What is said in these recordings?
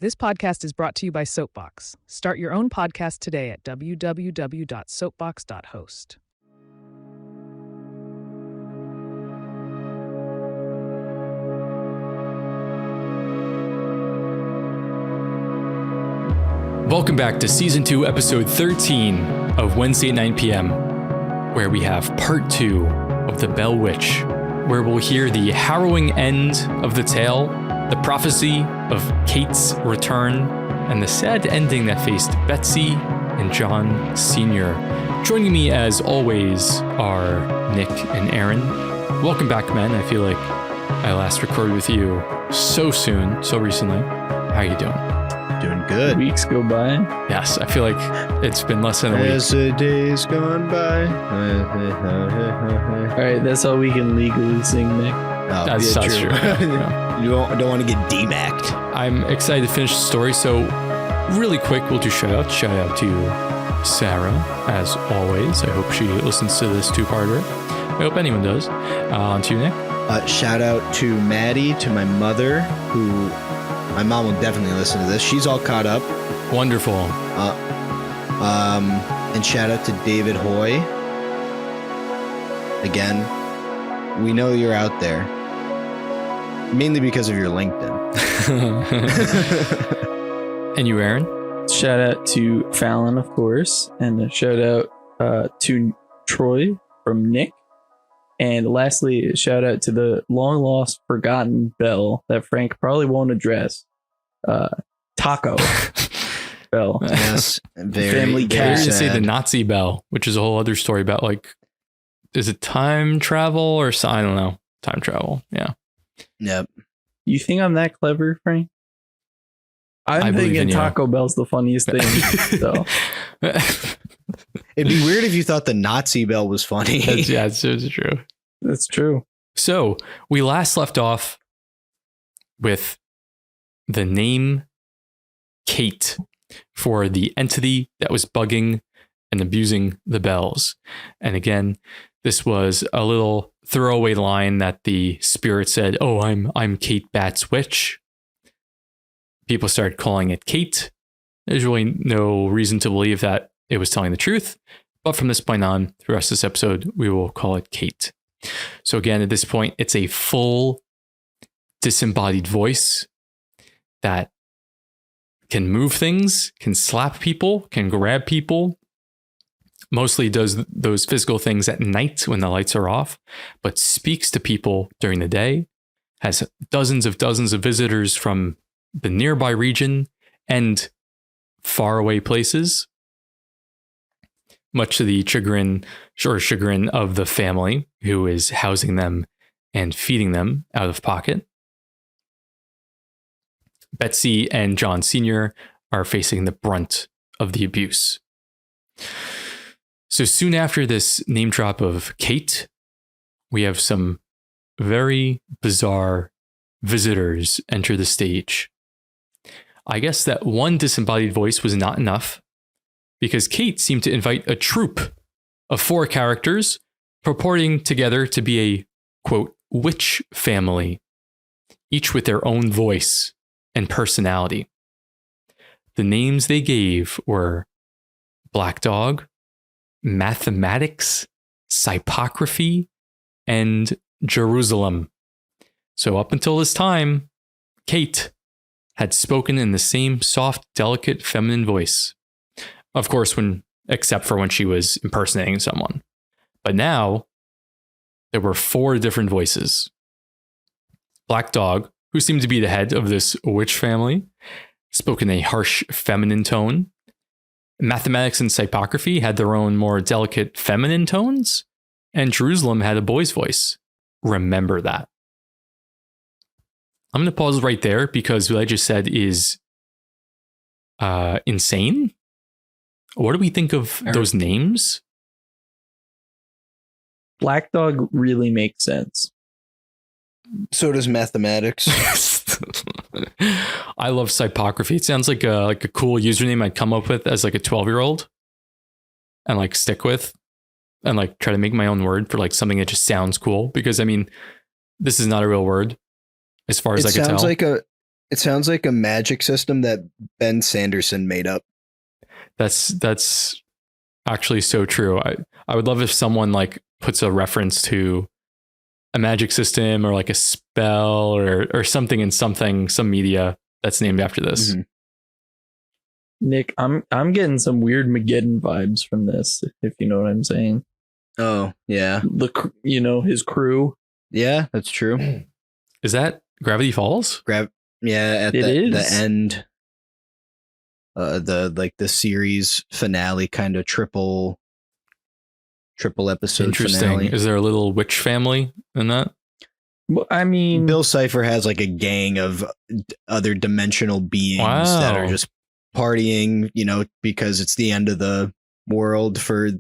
This podcast is brought to you by Soapbox. Start your own podcast today at www.soapbox.host. Welcome back to Season 2, Episode 13 of Wednesday at 9 p.m., where we have Part 2 of The Bell Witch, where we'll hear the harrowing end of the tale, the prophecy of Kate's return, and the sad ending that faced Betsy and John Sr. Joining me, as always, are Nick and Aaron. Welcome back, men. I feel like I last recorded with you so soon, so recently. How are you doing? Doing good. Weeks go by. Yes, I feel like it's been less than a week. As the days gone by. All right, that's all we can legally sing, Nick. Oh, That's true. Yeah. You don't want to get DMAC'd. I'm excited to finish the story, so really quick, we'll do shout out. Shout out to Sarah, as always. I hope she listens to this two-parter. I hope anyone does. On to you, Nick. Shout out to Maddie, to my mother, who my mom will definitely listen to this. She's all caught up. Wonderful. And shout out to David Hoy. Again, we know you're out there. Mainly because of your LinkedIn. And you, Aaron? Shout out to Fallon, of course, and a shout out to Troy from Nick. And lastly, a shout out to the long lost, forgotten Bell that Frank probably won't address. Taco Bell. Yes. Family I cat. was going to say the Nazi Bell, which is a whole other story about, like, is it time travel or I don't know. Time travel. Yeah. Yep. You think I'm that clever, Frank? I I'm believe in thinking you. Taco Bell's the funniest thing. So It'd be weird if you thought the Nazi Bell was funny. it's true. that's true. So we last left off with the name Kate for the entity that was bugging and abusing the bells. And again, this was a little throwaway line that the spirit said, "Oh, I'm Kate Batt's witch." People started calling it Kate. There's really no reason to believe that it was telling the truth. But from this point on, through the rest of this episode, we will call it Kate. So again, at this point, it's a full disembodied voice that can move things, can slap people, can grab people. Mostly does those physical things at night when the lights are off, but speaks to people during the day, has dozens of visitors from the nearby region and faraway places, much to the chagrin of the family who is housing them and feeding them out of pocket. Betsy and John Sr. are facing the brunt of the abuse. So soon after this name drop of Kate, we have some very bizarre visitors enter the stage. I guess that one disembodied voice was not enough, because Kate seemed to invite a troupe of 4 characters purporting together to be a, quote, witch family, each with their own voice and personality. The names they gave were Black Dog, Mathematics, Psychography, and Jerusalem. So up until this time, Kate had spoken in the same soft, delicate, feminine voice. Of course, except for when she was impersonating someone. But now, there were 4 different voices. Black Dog, who seemed to be the head of this witch family, spoke in a harsh, feminine tone. Mathematics and Psychography had their own more delicate feminine tones, and Jerusalem had a boy's voice. Remember that. I'm going to pause right there because what I just said is insane. What do we think of those names? Black Dog really makes sense. So does Mathematics. I love Psychography. It sounds like a cool username I'd come up with as like a 12-year-old and like stick with and like try to make my own word for like something that just sounds cool. Because I mean, this is not a real word as far as I can tell. It sounds like a magic system that Ben Sanderson made up. That's actually so true. I would love if someone like puts a reference to a magic system or like a spell or something in some media that's named after this. Mm-hmm. Nick, I'm getting some weird Mageddon vibes from this, if you know what I'm saying. Oh, yeah. His crew. Yeah, that's true. Is that Gravity Falls? Yeah, at It the is. end, the series finale, kind of triple episode Interesting. finale. Is there a little witch family in that? Well, I mean, Bill Cipher has like a gang of other dimensional beings that are just partying, because it's the end of the world for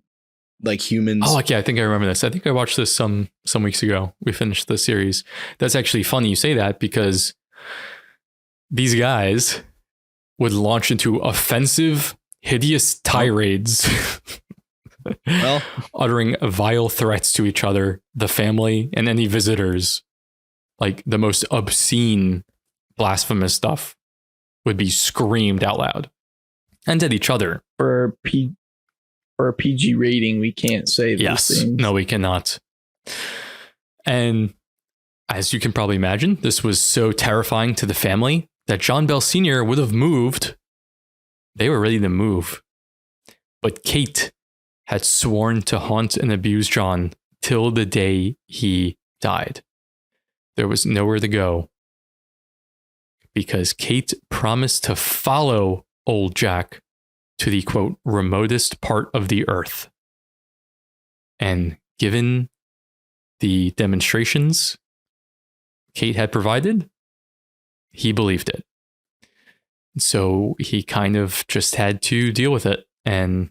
like humans. Oh, yeah, I think I remember this. I think I watched this some weeks ago. We finished the series. That's actually funny you say that, because these guys would launch into offensive, hideous tirades, Well, uttering vile threats to each other, the family, and any visitors. Like the most obscene, blasphemous stuff would be screamed out loud and at each other. for a PG rating, we can't say these Yes. things. No, we cannot. And as you can probably imagine, this was so terrifying to the family that John Bell Sr. would have moved. They were ready to move. But Kate had sworn to haunt and abuse John till the day he died. There was nowhere to go because Kate promised to follow old Jack to the, quote, remotest part of the earth. And given the demonstrations Kate had provided, he believed it. So he kind of just had to deal with it, and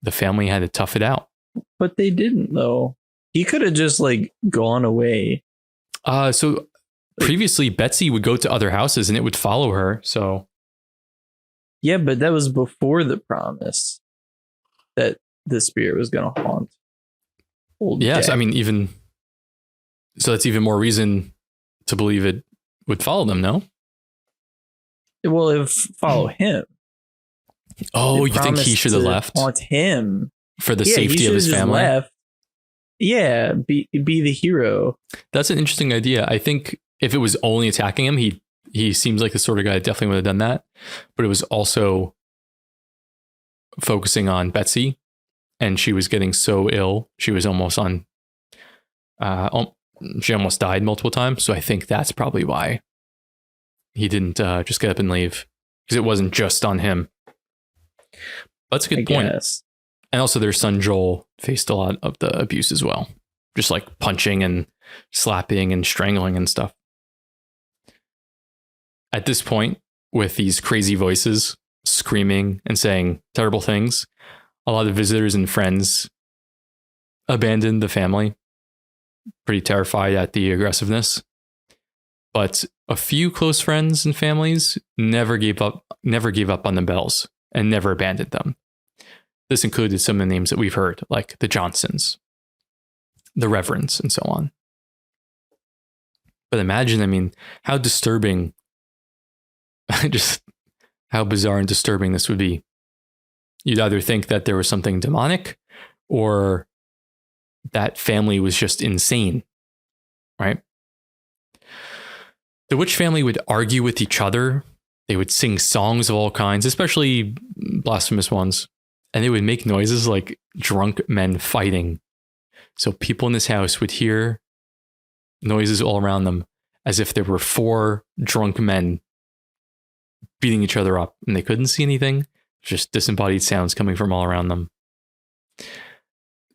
the family had to tough it out. But they didn't, though. He could have just like gone away. So previously Betsy would go to other houses and it would follow her. So Yeah, but that was before the promise that the spirit was going to haunt old yes, Jack. I mean, that's even more reason to believe it would follow them, no? Well, if follow him. Oh, It you think he promised should have to left haunt him for the Yeah, he safety of should've his just family? left. Yeah, be the hero. That's an interesting idea. I think if it was only attacking him, he seems like the sort of guy that definitely would have done that. But it was also focusing on Betsy, and she was getting so ill. She was almost on, she almost died multiple times. So I think that's probably why he didn't just get up and leave, because it wasn't just on him. That's a good point. Guess. And also their son Joel faced a lot of the abuse as well. Just like punching and slapping and strangling and stuff. At this point, with these crazy voices screaming and saying terrible things, a lot of visitors and friends abandoned the family, pretty terrified at the aggressiveness. But a few close friends and families never gave up on the Bells and never abandoned them. This included some of the names that we've heard, like the Johnsons, the Reverends, and so on. But imagine, how disturbing, just how bizarre and disturbing this would be. You'd either think that there was something demonic or that family was just insane, right? The witch family would argue with each other. They would sing songs of all kinds, especially blasphemous ones. And they would make noises like drunk men fighting. So people in this house would hear noises all around them as if there were 4 drunk men beating each other up, and they couldn't see anything, just disembodied sounds coming from all around them.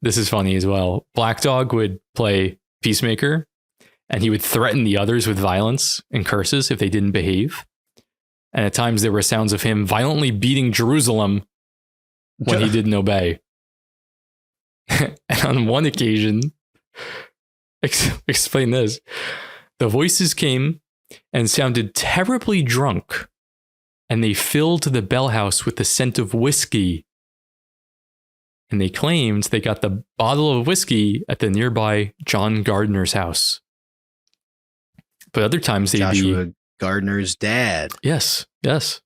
This is funny as well. Black Dog would play peacemaker, and he would threaten the others with violence and curses if they didn't behave. And at times there were sounds of him violently beating Jerusalem when he didn't obey. And on one occasion, explain this, the voices came and sounded terribly drunk, and they filled the Bell house with the scent of whiskey. And they claimed they got the bottle of whiskey at the nearby John Gardner's house. But other times they'd Joshua be Gardner's dad. Yes. And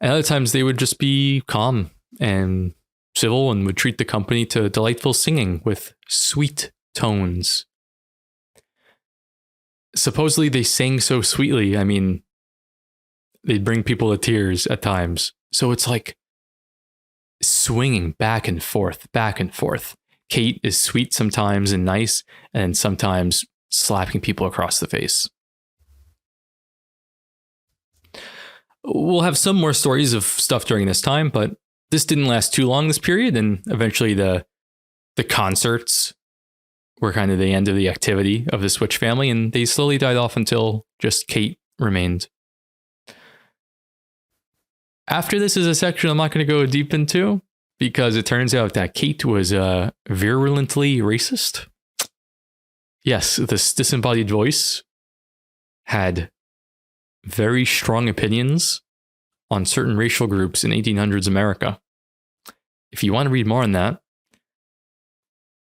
other times they would just be calm and civil and would treat the company to delightful singing with sweet tones. Supposedly they sang so sweetly. I mean, they'd bring people to tears at times. So it's like swinging back and forth, back and forth. Kate is sweet sometimes and nice, and sometimes slapping people across the face. We'll have some more stories of stuff during this time, but this didn't last too long, this period, and eventually the concerts were kind of the end of the activity of the Switch family, and they slowly died off until just Kate remained. After this is a section I'm not going to go deep into, because it turns out that Kate was virulently racist. Yes, this disembodied voice had very strong opinions on certain racial groups in 1800s America. If you want to read more on that,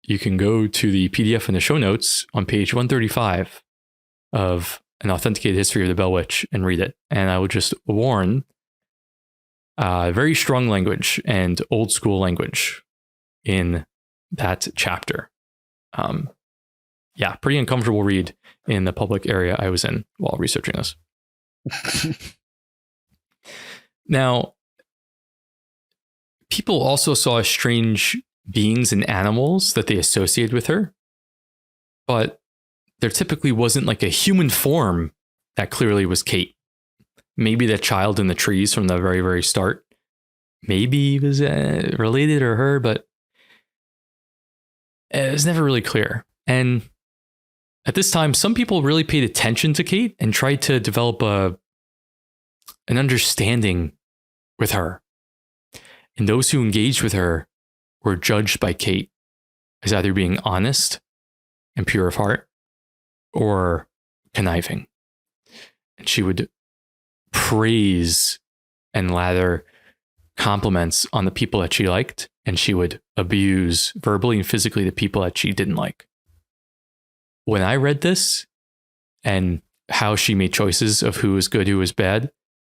you can go to the PDF in the show notes on page 135 of An Authenticated History of the Bell Witch and read it. And I will just warn, very strong language and old school language in that chapter. Yeah, pretty uncomfortable read in the public area I was in while researching this. Now, people also saw strange beings and animals that they associated with her, but there typically wasn't like a human form that clearly was Kate. Maybe that child in the trees from the very, very start. Maybe he was related or her, but it was never really clear. And at this time, some people really paid attention to Kate and tried to develop an understanding with her. And those who engaged with her were judged by Kate as either being honest and pure of heart or conniving. And she would praise and lather compliments on the people that she liked, and she would abuse verbally and physically the people that she didn't like. When I read this and how she made choices of who was good, who was bad,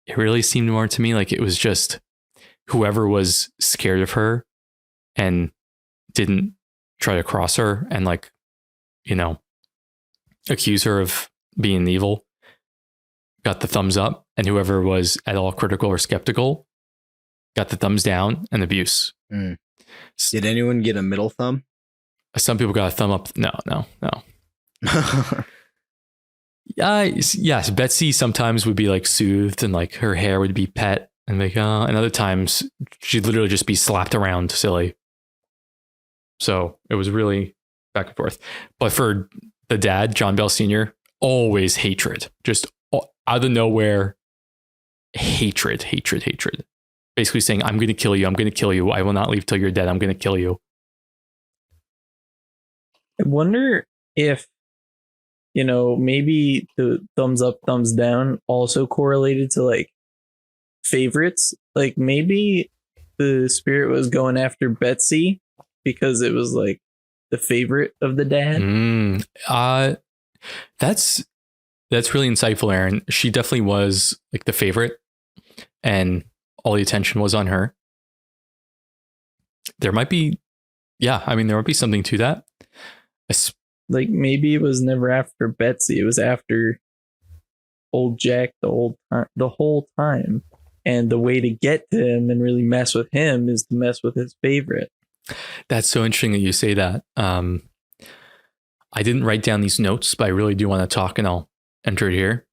it really seemed more to me like it was just whoever was scared of her and didn't try to cross her and like, you know, accuse her of being evil got the thumbs up, and whoever was at all critical or skeptical got the thumbs down and abuse. Did anyone get a middle thumb? Some people got a thumb up. No. Yes, Betsy sometimes would be like soothed and like her hair would be pet and like, and other times she'd literally just be slapped around silly. So it was really back and forth. But for the dad, John Bell Sr., always hatred, just out of nowhere, hatred. Basically saying, I'm going to kill you. I will not leave till you're dead. I'm going to kill you. I wonder if, you know, maybe the thumbs up, thumbs down also correlated to like favorites. Like maybe the spirit was going after Betsy because it was like the favorite of the dad. That's really insightful, Aaron. She definitely was like the favorite and all the attention was on her. There might be something to that. Like maybe it was never after Betsy. It was after old Jack the whole time. And the way to get to him and really mess with him is to mess with his favorite. That's so interesting that you say that. I didn't write down these notes, but I really do want to talk, and I'll enter it here.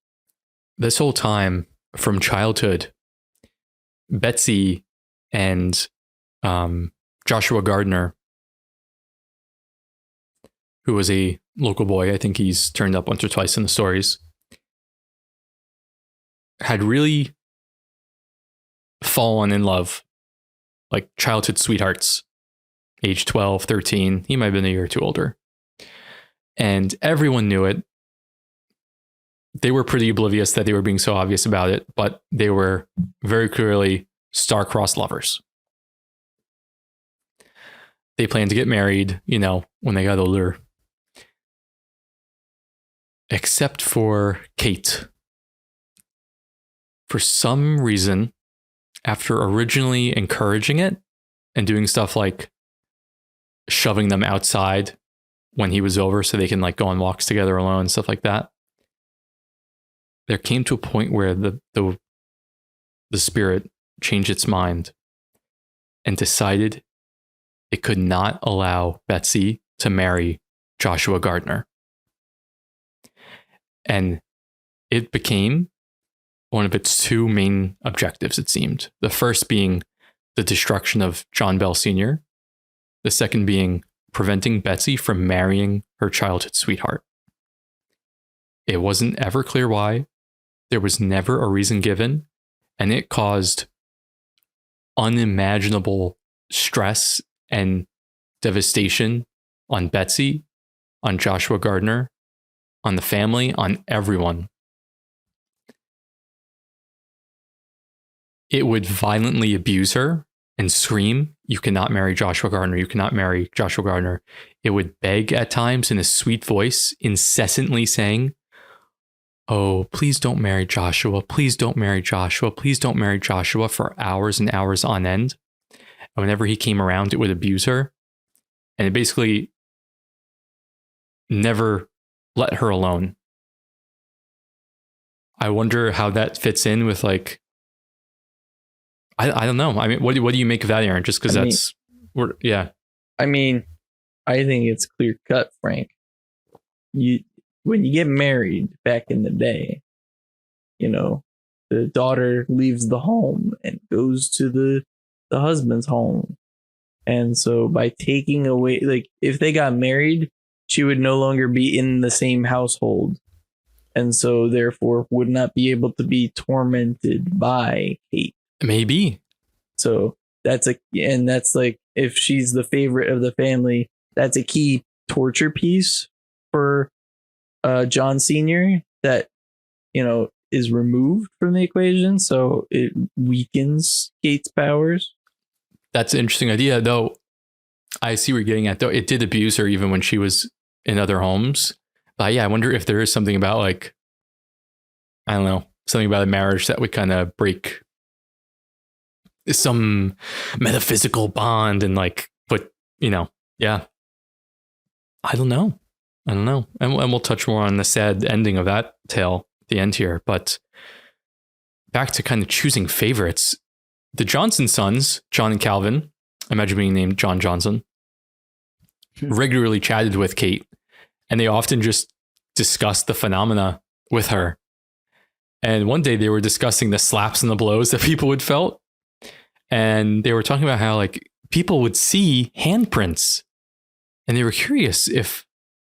This whole time from childhood, Betsy and Joshua Gardner, who was a local boy, I think he's turned up once or twice in the stories, had really fallen in love, like childhood sweethearts, age 12, 13. He might have been a year or two older. And everyone knew it. They were pretty oblivious that they were being so obvious about it, but they were very clearly star-crossed lovers. They planned to get married, you know, when they got older. Except for Kate. for some reason, after originally encouraging it and doing stuff like shoving them outside when he was over so they can like go on walks together alone, stuff like that, there came to a point where the spirit changed its mind and decided it could not allow Betsy to marry Joshua Gardner. And it became one of its two main objectives, it seemed. The first being the destruction of John Bell Sr., the second being preventing Betsy from marrying her childhood sweetheart. It wasn't ever clear why. There was never a reason given, and it caused unimaginable stress and devastation on Betsy, on Joshua Gardner, on the family, on everyone. It would violently abuse her and scream, "You cannot marry Joshua Gardner. You cannot marry Joshua Gardner." It would beg at times in a sweet voice, incessantly saying, "Oh, please don't marry Joshua. Please don't marry Joshua. Please don't marry Joshua," for hours and hours on end. And whenever he came around, it would abuse her. And it basically never let her alone. I wonder how that fits in with like, I don't know. I mean, what do you make of that, Aaron? Just because yeah. I mean, I think it's clear cut, Frank. When you get married back in the day, you know, the daughter leaves the home and goes to the husband's home. And so by taking away, like if they got married, she would no longer be in the same household. And so therefore would not be able to be tormented by Kate. Maybe. So that's like, if she's the favorite of the family, that's a key torture piece for John Sr. that, you know, is removed from the equation. So it weakens Kate's powers. That's an interesting idea, though. I see what you're getting at, though. It did abuse her even when she was in other homes. But yeah, I wonder if there is something about like, I don't know, something about a marriage that would kind of break some metaphysical bond and like, but you know, yeah. I don't know. And we'll touch more on the sad ending of that tale at the end here. But back to kind of choosing favorites. The Johnson sons, John and Calvin, imagine being named John Johnson, regularly chatted with Kate, and they often just discussed the phenomena with her. And one day they were discussing the slaps and the blows that people would felt. And they were talking about how like people would see handprints and they were curious if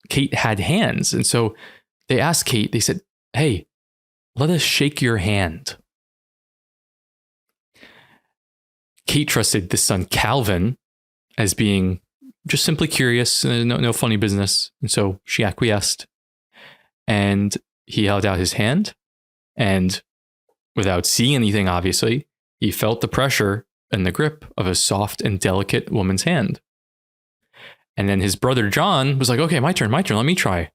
Kate had hands. And so they asked Kate, they said, "Hey, let us shake your hand." Kate trusted this son, Calvin, as being just simply curious, no funny business. And so she acquiesced and he held out his hand, and without seeing anything, obviously, he felt the pressure and the grip of a soft and delicate woman's hand. And then his brother John was like, "Okay, my turn, let me try."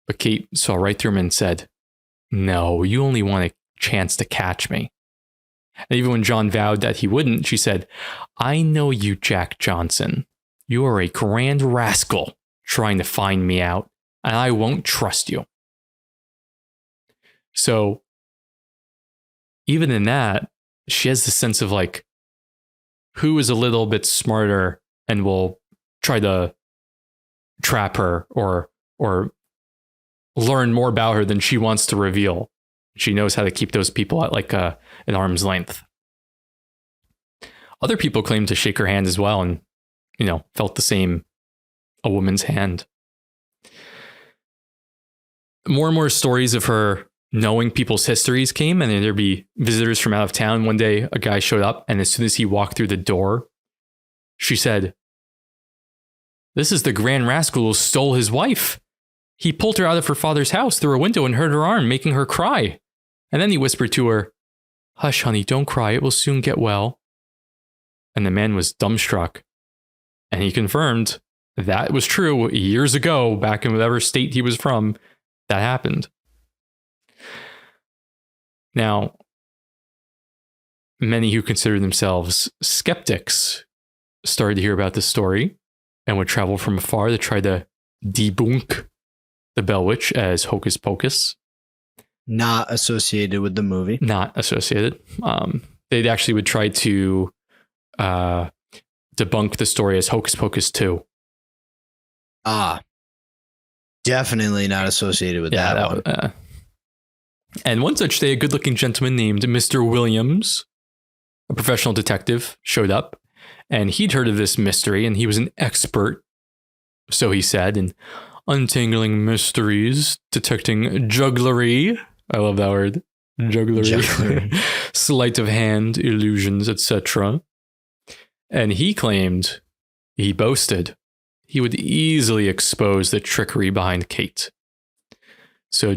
But Kate saw right through him and said, "No, you only want a chance to catch me." And even when John vowed that he wouldn't, she said, "I know you, Jack Johnson. You are a grand rascal trying to find me out, and I won't trust you." So even in that, she has this sense of like, who is a little bit smarter and will try to trap her or learn more about her than she wants to reveal. She knows how to keep those people at like an arm's length. Other people claim to shake her hand as well and, you know, felt the same, a woman's hand. More and more stories of her knowing people's histories came, and then there'd be visitors from out of town. One day, a guy showed up, and as soon as he walked through the door, she said, "This is the grand rascal who stole his wife. He pulled her out of her father's house through a window and hurt her arm, making her cry. And then he whispered to her, 'Hush, honey, don't cry. It will soon get well.'" And the man was dumbstruck. And he confirmed that was true years ago, back in whatever state he was from, that happened. Now, many who consider themselves skeptics started to hear about this story and would travel from afar to try to debunk the Bell Witch as hocus pocus. Not associated with the movie. Not associated. They actually would try to debunk the story as Hocus Pocus 2. Definitely not associated with that one. And one such day, a good-looking gentleman named Mr. Williams, a professional detective, showed up, and he'd heard of this mystery, and he was an expert, so he said, in untangling mysteries, detecting jugglery. I love that word. Jugglery. Sleight of hand, illusions, etc. And he claimed, he boasted, he would easily expose the trickery behind Kate. So,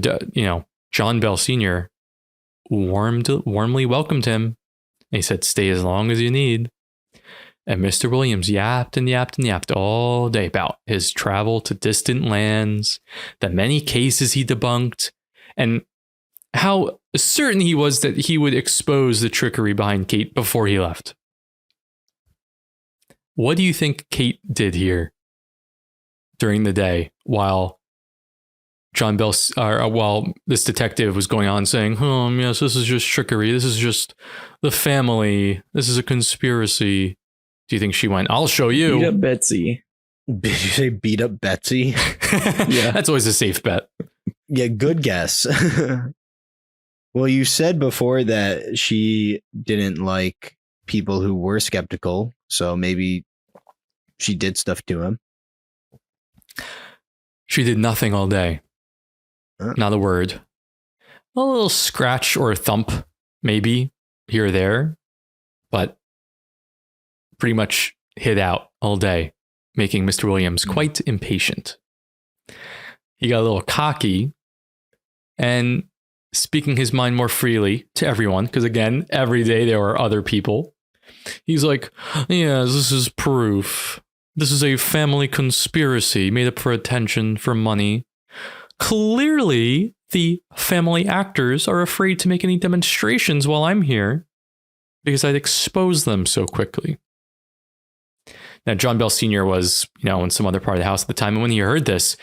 John Bell Sr. warmly welcomed him. And he said, stay as long as you need. And Mr. Williams yapped and yapped and yapped all day about his travel to distant lands, the many cases he debunked, and how certain he was that he would expose the trickery behind Kate before he left. What do you think Kate did here during the day while while this detective was going on saying, "Oh, yes, this is just trickery. This is just the family. This is a conspiracy." Do you think she went, "I'll show you"? Beat up Betsy. Did you say beat up Betsy? Yeah, that's always a safe bet. Yeah, good guess. Well, you said before that she didn't like people who were skeptical, so maybe she did stuff to him. She did nothing all day. Not a word. A little scratch or a thump, maybe, here or there, but pretty much hid out all day, making Mr. Williams quite impatient. He got a little cocky and speaking his mind more freely to everyone, because again, every day there were other people. He's like, "Yes, this is proof. This is a family conspiracy made up for attention, for money. Clearly, the family actors are afraid to make any demonstrations while I'm here because I'd expose them so quickly." Now, John Bell Sr. was, in some other part of the house at the time. And when he heard this,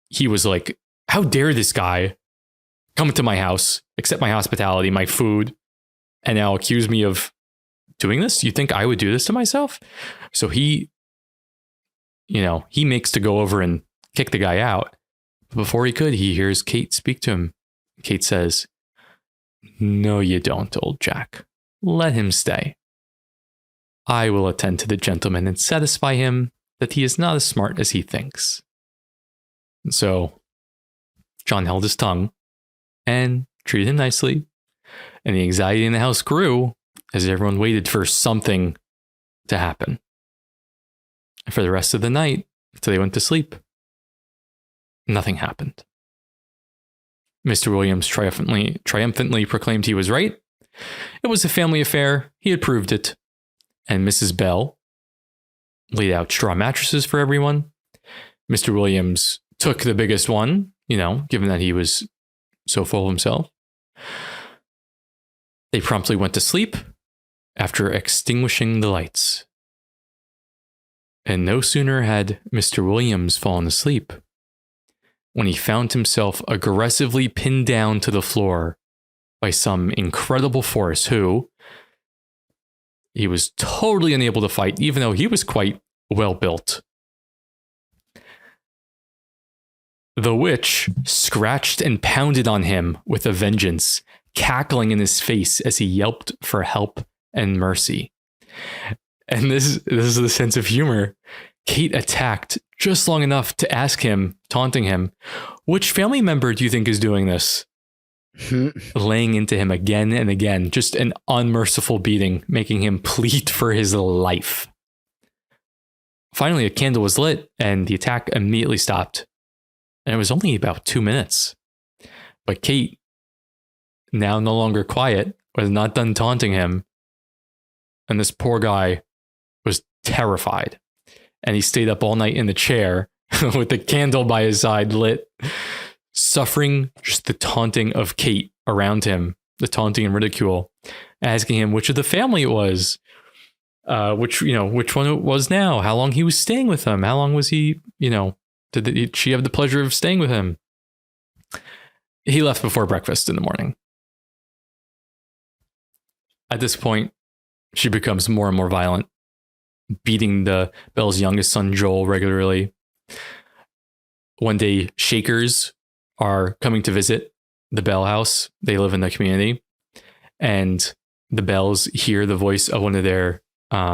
he was like, how dare this guy come into my house, accept my hospitality, my food, and now accuse me of doing this? You think I would do this to myself? So he makes to go over and kick the guy out. But before he could, he hears Kate speak to him. Kate says, "No, you don't, old Jack. Let him stay. I will attend to the gentleman and satisfy him that he is not as smart as he thinks." And so John held his tongue and treated him nicely. And the anxiety in the house grew as everyone waited for something to happen. And for the rest of the night, until they went to sleep, nothing happened. Mr. Williams triumphantly proclaimed he was right. It was a family affair. He had proved it. And Mrs. Bell laid out straw mattresses for everyone. Mr. Williams took the biggest one, given that he was so full of himself. They promptly went to sleep after extinguishing the lights. And no sooner had Mr. Williams fallen asleep when he found himself aggressively pinned down to the floor by some incredible force who he was totally unable to fight, even though he was quite well built. The witch scratched and pounded on him with a vengeance, cackling in his face as he yelped for help and mercy. And this is the sense of humor. Kate attacked just long enough to ask him, taunting him, "Which family member do you think is doing this?" Laying into him again and again, just an unmerciful beating, making him plead for his life. Finally, a candle was lit and the attack immediately stopped. And it was only about 2 minutes. But Kate, now no longer quiet, was not done taunting him. And this poor guy was terrified. And he stayed up all night in the chair with the candle by his side lit, suffering just the taunting of Kate around him the taunting and ridicule, asking him which of the family it was, which one it was now, how long he was staying with them, how long was he, did she have the pleasure of staying with him? He left before breakfast in the morning. At this point, she becomes more and more violent, beating the Belle's youngest son, Joel, regularly. One day, Shakers are coming to visit the Belle house. They live in the community. And the Bells hear the voice of one of their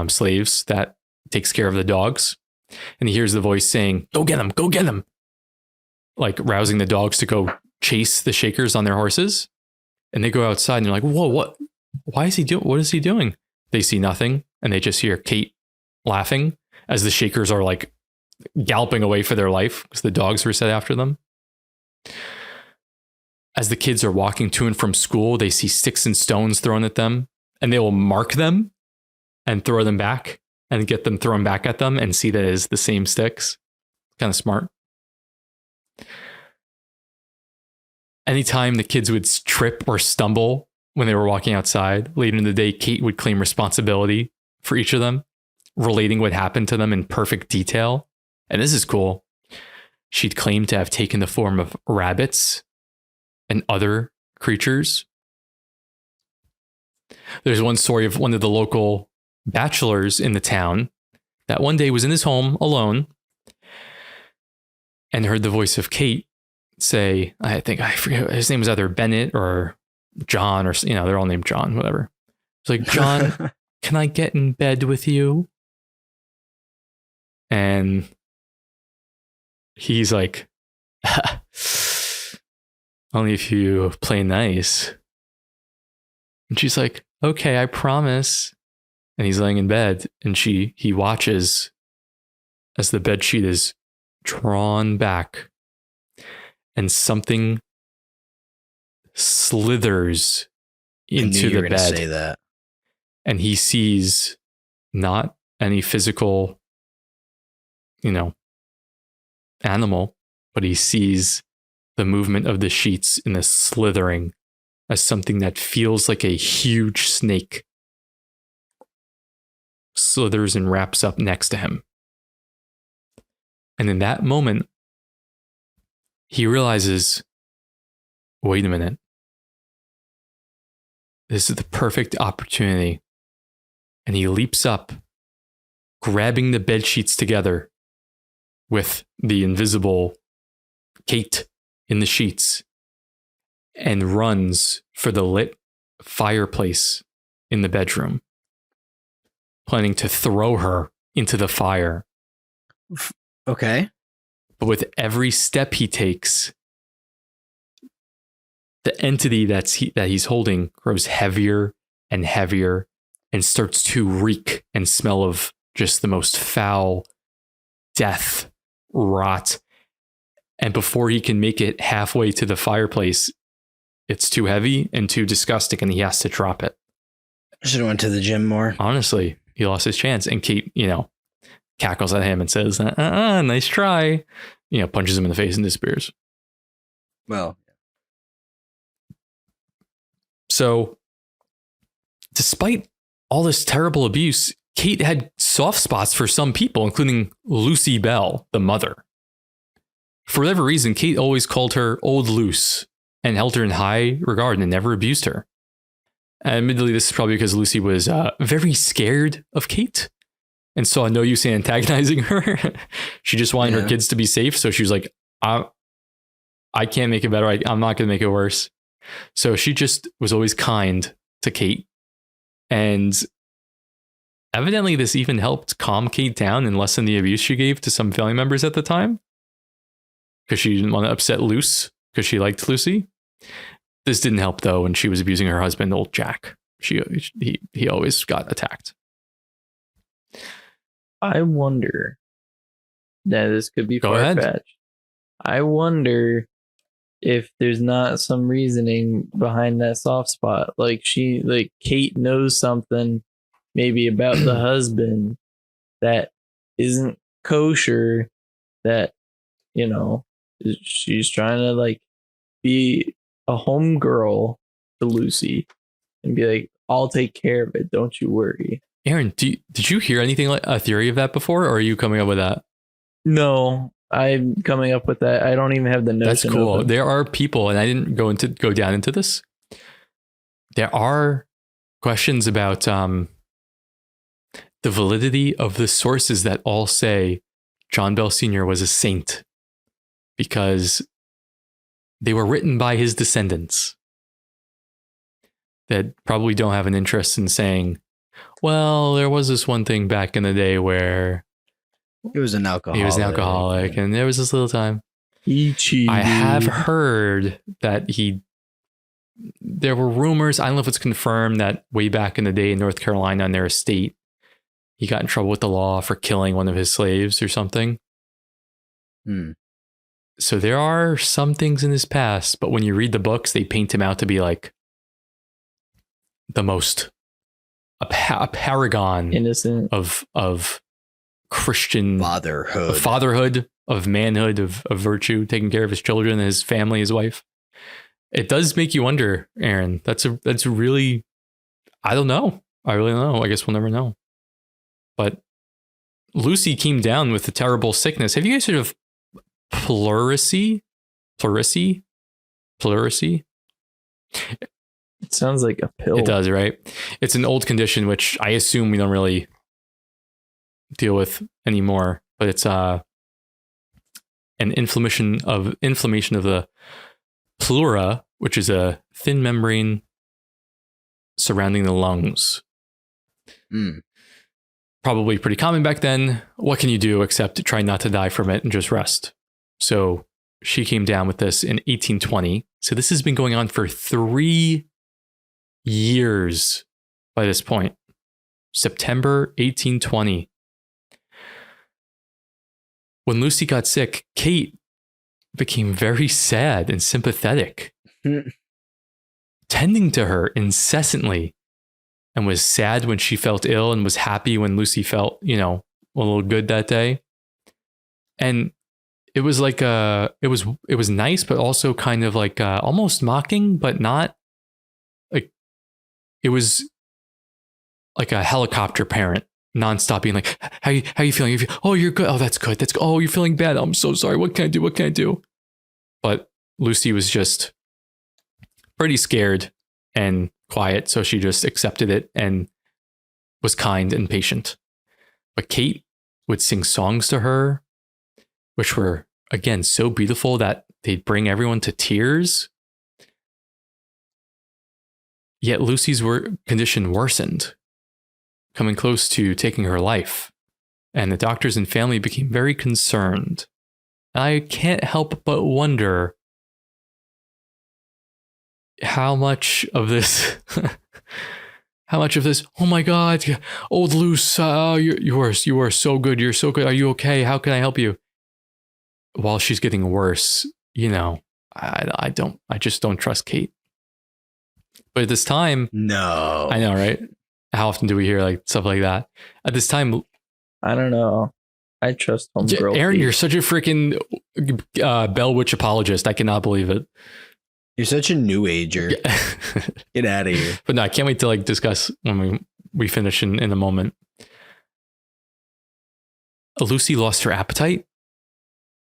slaves that takes care of the dogs. And he hears the voice saying, "Go get them, go get them." Like rousing the dogs to go chase the Shakers on their horses. And they go outside and they're like, "Whoa, what? Why is he doing? What is he doing?" They see nothing. And they just hear Kate laughing as the Shakers are like galloping away for their life because the dogs were set after them. As the kids are walking to and from school, they see sticks and stones thrown at them, and they will mark them and throw them back and get them thrown back at them and see that it is the same sticks. Kind of smart. Anytime the kids would trip or stumble when they were walking outside, later in the day, Kate would claim responsibility for each of them, relating what happened to them in perfect detail. And this is cool. She'd claim to have taken the form of rabbits and other creatures. There's one story of one of the local bachelors in the town that one day was in his home alone and heard the voice of Kate say, I forget, his name was either Bennett or John, or, they're all named John, whatever. It's like, "John, can I get in bed with you?" And he's like, "Only if you play nice." And she's like, "Okay, I promise." And he's laying in bed, and he watches as the bed sheet is drawn back and something slithers into the bed. Say that. And he sees not any physical, animal, but he sees the movement of the sheets in the slithering as something that feels like a huge snake slithers and wraps up next to him. And in that moment, he realizes, wait a minute. This is the perfect opportunity. And he leaps up, grabbing the bed sheets together with the invisible Kate in the sheets, and runs for the lit fireplace in the bedroom, planning to throw her into the fire. Okay. But with every step he takes, the entity that he's holding grows heavier and heavier and starts to reek and smell of just the most foul death, rot. And before he can make it halfway to the fireplace, it's too heavy and too disgusting, and he has to drop it. Should have went to the gym more. Honestly, he lost his chance. And Kate, cackles at him and says, "Nice try." Punches him in the face and disappears. Well, so despite all this terrible abuse, Kate had soft spots for some people, including Lucy Bell, the mother. For whatever reason, Kate always called her Old Luce and held her in high regard and never abused her. Admittedly, this is probably because Lucy was very scared of Kate and saw no use in antagonizing her. She just wanted her kids to be safe. So she was like, I can't make it better. I'm not going to make it worse. So she just was always kind to Kate. And evidently this even helped calm Kate down and lessen the abuse she gave to some family members at the time, because she didn't want to upset Luce because she liked Lucy. This didn't help though when she was abusing her husband, old Jack. He always got attacked. I wonder. Now this could be Go ahead. far-fetched. I wonder if there's not some reasoning behind that soft spot. Like Kate knows something maybe about the husband that isn't kosher, that, she's trying to be a homegirl to Lucy and be like, I'll take care of it. Don't you worry. Aaron, did you hear anything like a theory of that before, or are you coming up with that? No, I'm coming up with that. I don't even have the notion. That's cool. Open. There are people, and I didn't go down into this. There are questions about the validity of the sources that all say John Bell Sr. was a saint because they were written by his descendants that probably don't have an interest in saying, well, there was this one thing back in the day where He was an alcoholic. he was an alcoholic and there was this little time. He cheated. I have heard that there were rumors, I don't know if it's confirmed, that way back in the day in North Carolina on their estate, he got in trouble with the law for killing one of his slaves or something. So there are some things in his past, but when you read the books, they paint him out to be like the most a paragon innocent of Christian fatherhood, of manhood, of virtue, taking care of his children, his family, his wife. It does make you wonder, Aaron. That's really, I don't know. I really don't know. I guess we'll never know. But Lucy came down with a terrible sickness. Have you guys heard of pleurisy? Pleurisy? It sounds like a pill. It does, right? It's an old condition, which I assume we don't really deal with anymore. But it's an inflammation of the pleura, which is a thin membrane surrounding the lungs. Probably pretty common back then. What can you do except try not to die from it and just rest? So she came down with this in 1820. So this has been going on for 3 years by this point. September 1820. When Lucy got sick, Kate became very sad and sympathetic, tending to her incessantly, and was sad when she felt ill and was happy when Lucy felt, a little good that day. And it was like it was nice, but also kind of like almost mocking, but not like, it was like a helicopter parent nonstop being like, how you feeling? Oh, you're good. Oh, that's good. That's good. Oh, you're feeling bad. I'm so sorry. What can I do? But Lucy was just pretty scared and quiet. So she just accepted it and was kind and patient. But Kate would sing songs to her, which were, again, so beautiful that they'd bring everyone to tears. Yet Lucy's condition worsened, coming close to taking her life. And the doctors and family became very concerned. I can't help but wonder how much of this, oh my God, old Luce, you are so good. You're so good. Are you okay? How can I help you? While she's getting worse, I just don't trust Kate. But at this time, no, I know, right? How often do we hear like stuff like that? At this time, I don't know. I trust homegirl. Aaron, Kate. you're such a freaking Bell Witch apologist. I cannot believe it. You're such a new ager. Get out of here. But no, I can't wait to like discuss when we finish in a moment. Lucy lost her appetite,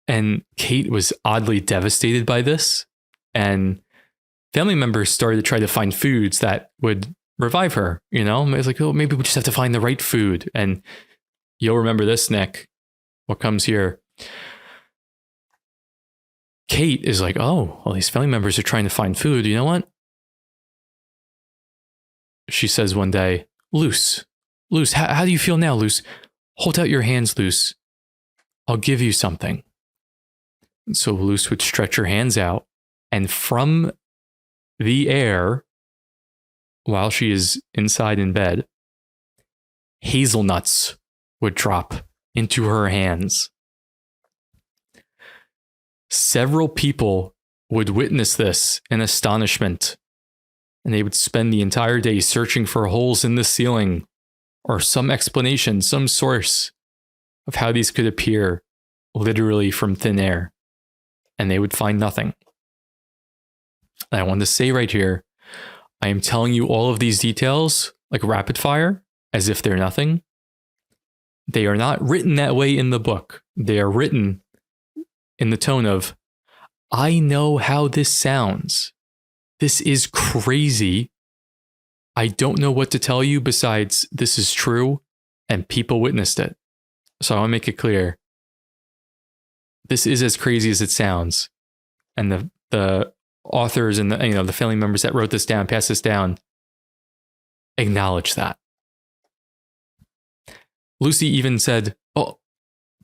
and Kate was oddly devastated by this. And family members started to try to find foods that would revive her. It's like, oh, maybe we just have to find the right food. And you'll remember this, Nick. What comes here? Kate is like, oh, well, these family members are trying to find food. You know what? She says one day, Luce, how do you feel now, Luce? Hold out your hands, Luce. I'll give you something. And so Luce would stretch her hands out, and from the air, while she is inside in bed, hazelnuts would drop into her hands. Several people would witness this in astonishment, and they would spend the entire day searching for holes in the ceiling or some explanation, some source of how these could appear literally from thin air, and they would find nothing. And I want to say right here, I am telling you all of these details like rapid fire, as if they're nothing. They are not written that way in the book. They are written in the tone of, I know how this sounds. This is crazy. I don't know what to tell you besides this is true and people witnessed it. So I want to make it clear. This is as crazy as it sounds. And the authors and the family members that wrote this down, passed this down, acknowledge that. Lucy even said, "Oh,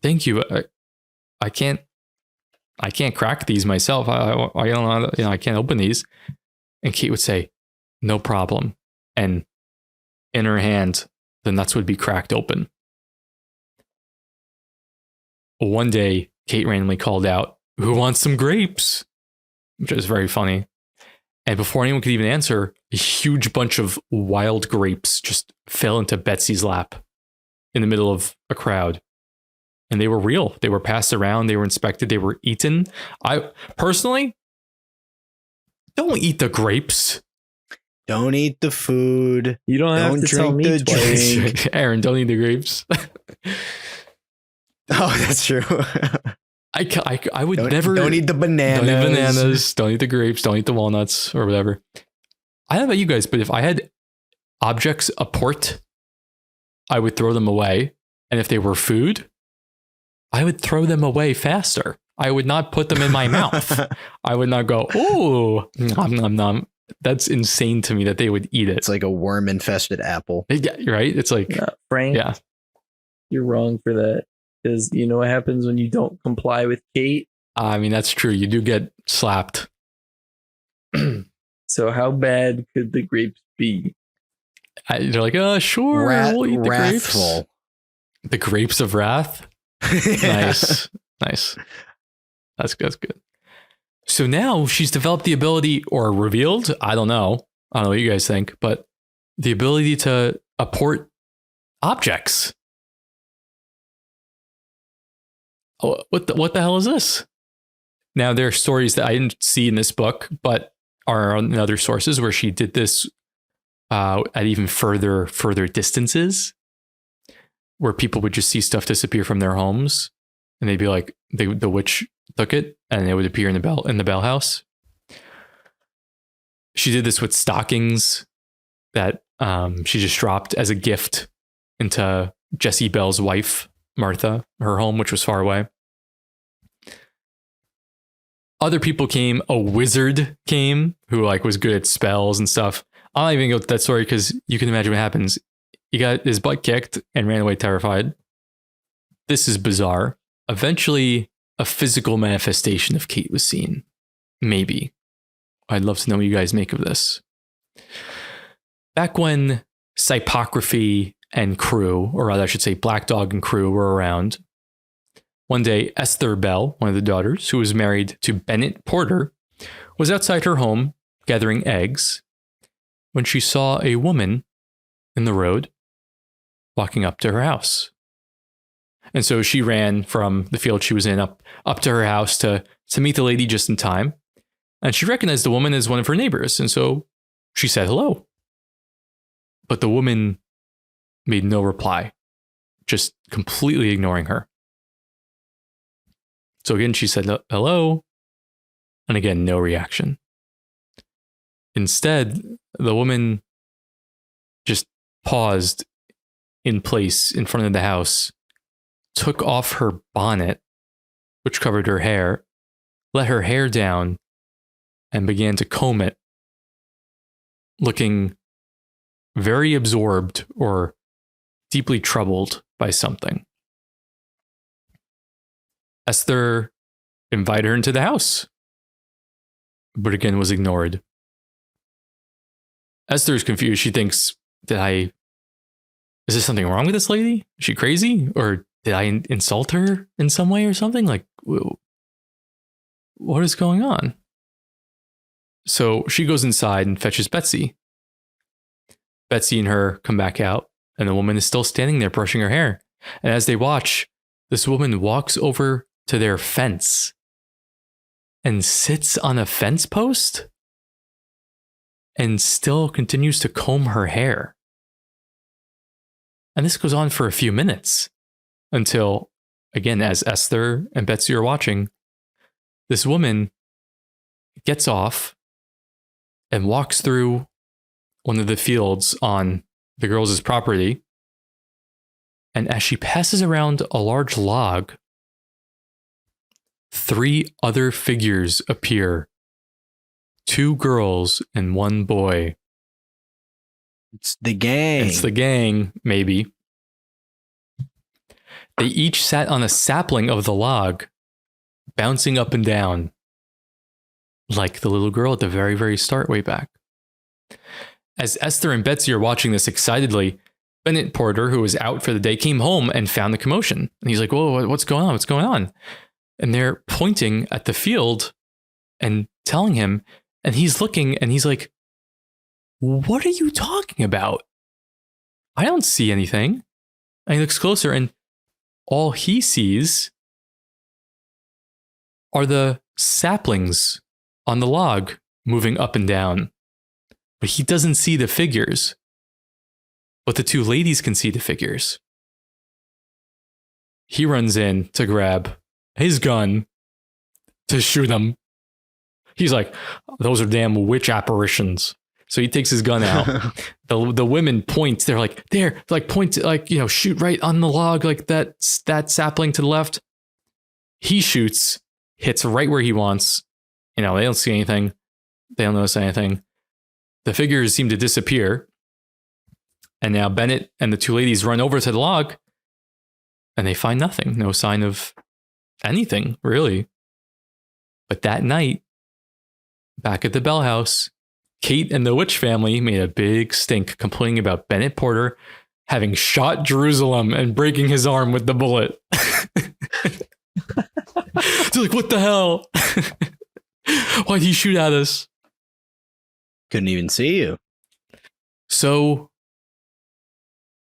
thank you. I can't crack these myself. I don't know. I can't open these." And Kate would say, "No problem." And in her hand, the nuts would be cracked open. One day, Kate randomly called out, "Who wants some grapes?" Which was very funny. And before anyone could even answer, a huge bunch of wild grapes just fell into Betsy's lap in the middle of a crowd. And they were real. They were passed around. They were inspected. They were eaten. I personally don't eat the grapes. Don't eat the food. You don't have to tell me the twice. drink. Aaron, don't eat the grapes. Oh, that's true. I would never. Don't eat the bananas. Don't eat bananas. Don't eat the grapes. Don't eat the walnuts or whatever. I don't know about you guys, but if I had objects a port, I would throw them away. And if they were food, I would throw them away faster. I would not put them in my mouth. I would not go, "Ooh, nom, nom, nom." That's insane to me that they would eat it. It's like a worm-infested apple. Yeah, right? It's like, Frank, yeah. You're wrong for that. Because you know what happens when you don't comply with Kate? I mean, that's true. You do get slapped. So how bad could the grapes be? They're like, sure, we'll eat the wrathful. grapes. The grapes of wrath? Nice. Nice. That's good. So now she's developed the ability, or revealed, I don't know what you guys think, but the ability to apport objects. Oh, what the hell is this? Now there are stories that I didn't see in this book, but are in other sources where she did this at even further distances, where people would just see stuff disappear from their homes, and they'd be like, the witch took it, and it would appear in the Bell house. She did this with stockings that she just dropped as a gift into Jesse Bell's wife, Martha, her home, which was far away. Other people came. A wizard came who was good at spells and stuff. I'm not even going to go to that story because you can imagine what happens. He got his butt kicked and ran away terrified. This is bizarre. Eventually, a physical manifestation of Kate was seen. Maybe. I'd love to know what you guys make of this. Back when Psypography and crew, or rather I should say Black Dog and crew, were around, one day Esther Bell, one of the daughters, who was married to Bennett Porter, was outside her home gathering eggs when she saw a woman in the road walking up to her house. And so she ran from the field she was in up to her house to meet the lady just in time. And she recognized the woman as one of her neighbors. And so she said hello. But the woman made no reply, just completely ignoring her. So again, she said hello. And again, no reaction. Instead, the woman just paused in place in front of the house, took off her bonnet, which covered her hair, let her hair down, and began to comb it, looking very absorbed or deeply troubled by something. Esther invited her into the house, but again was ignored. Esther is confused. She thinks, is there something wrong with this lady? Is she crazy? Or did I insult her in some way or something? What is going on? So she goes inside and fetches Betsy. Betsy and her come back out, and the woman is still standing there brushing her hair. And as they watch, this woman walks over to their fence and sits on a fence post and still continues to comb her hair. And this goes on for a few minutes until, again, as Esther and Betsy are watching, this woman gets off and walks through one of the fields on the girls' property. And as she passes around a large log, 3 other figures appear. 2 girls and 1 boy. It's the gang. It's the gang, maybe. They each sat on a sapling of the log, bouncing up and down, like the little girl at the very, very start way back. As Esther and Betsy are watching this excitedly, Bennett Porter, who was out for the day, came home and found the commotion. And he's like, whoa, what's going on? What's going on? And they're pointing at the field and telling him, and he's looking and he's like, what are you talking about? I don't see anything. And he looks closer and all he sees are the saplings on the log moving up and down. But he doesn't see the figures. But the 2 ladies can see the figures. He runs in to grab his gun to shoot them. He's like, those are damn witch apparitions. So he takes his gun out. The women point. They're like, there, like point, like, shoot right on the log, like that sapling to the left. He shoots, hits right where he wants. They don't see anything. They don't notice anything. The figures seem to disappear. And now Bennett and the 2 ladies run over to the log and they find nothing. No sign of anything, really. But that night, back at the Bell House, Kate and the Witch family made a big stink complaining about Bennett Porter having shot Jerusalem and breaking his arm with the bullet. They're like, what the hell? Why'd he shoot at us? Couldn't even see you. So,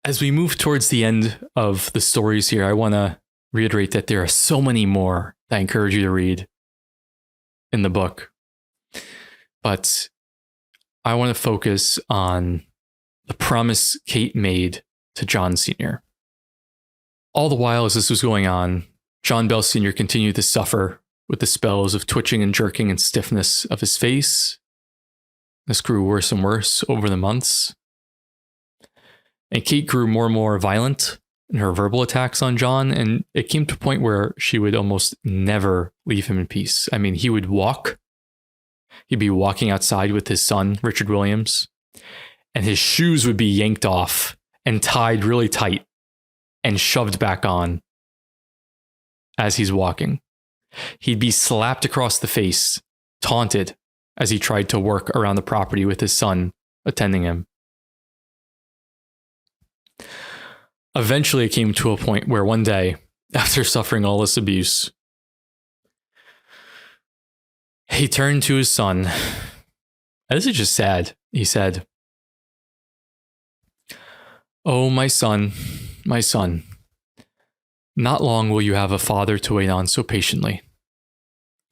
as we move towards the end of the stories here, I want to reiterate that there are so many more that I encourage you to read in the book. But I want to focus on the promise Kate made to John Sr. All the while as this was going on, John Bell Sr. continued to suffer with the spells of twitching and jerking and stiffness of his face. This grew worse and worse over the months. And Kate grew more and more violent in her verbal attacks on John, and it came to a point where she would almost never leave him in peace. I mean, he would walk. He'd be walking outside with his son, Richard Williams, and his shoes would be yanked off and tied really tight and shoved back on as he's walking. He'd be slapped across the face, taunted as he tried to work around the property with his son attending him. Eventually, it came to a point where one day, after suffering all this abuse, he turned to his son. And this is just sad. He said, "Oh, my son, not long will you have a father to wait on so patiently.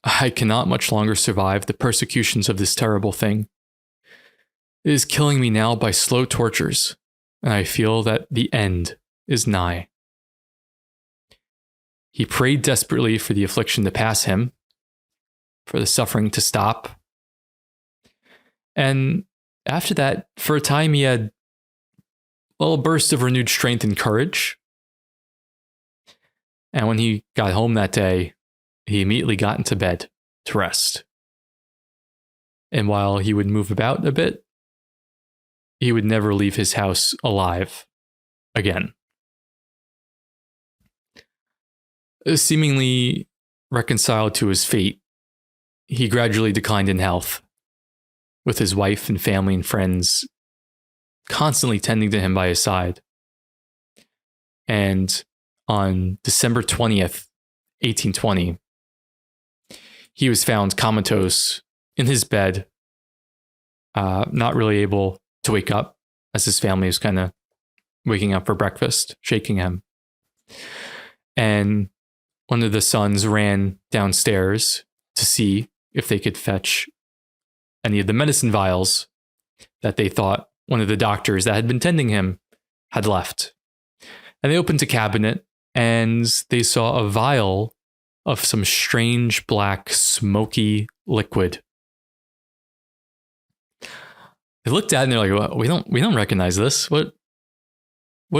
I cannot much longer survive the persecutions of this terrible thing. It is killing me now by slow tortures, and I feel that the end is nigh." He prayed desperately for the affliction to pass him, for the suffering to stop. And after that, for a time, he had a little burst of renewed strength and courage. And when he got home that day, he immediately got into bed to rest. And while he would move about a bit, he would never leave his house alive again. Seemingly reconciled to his fate, he gradually declined in health, with his wife and family and friends constantly tending to him by his side. And on December 20th, 1820, he was found comatose in his bed, not really able to wake up, as his family was kind of waking up for breakfast, shaking him. And one of the sons ran downstairs to see if they could fetch any of the medicine vials that they thought one of the doctors that had been tending him had left. And they opened a cabinet and they saw a vial of some strange black smoky liquid. They looked at it and they're like, well, we don't recognize this. What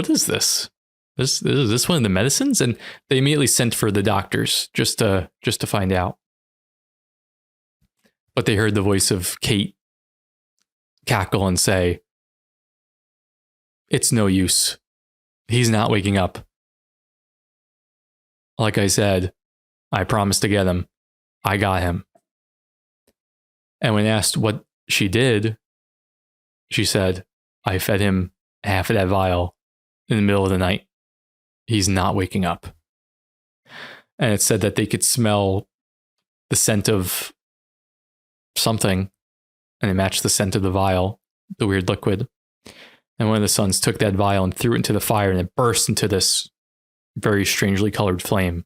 is this? Is this one of the medicines? And they immediately sent for the doctors just to find out. But they heard the voice of Kate cackle and say, "It's no use. He's not waking up. Like I said, I promised to get him. I got him." And when asked what she did, she said, "I fed him half of that vial in the middle of the night. He's not waking up." And it said that they could smell the scent of something, and it matched the scent of the vial, the weird liquid. And one of the sons took that vial and threw it into the fire, and it burst into this very strangely colored flame.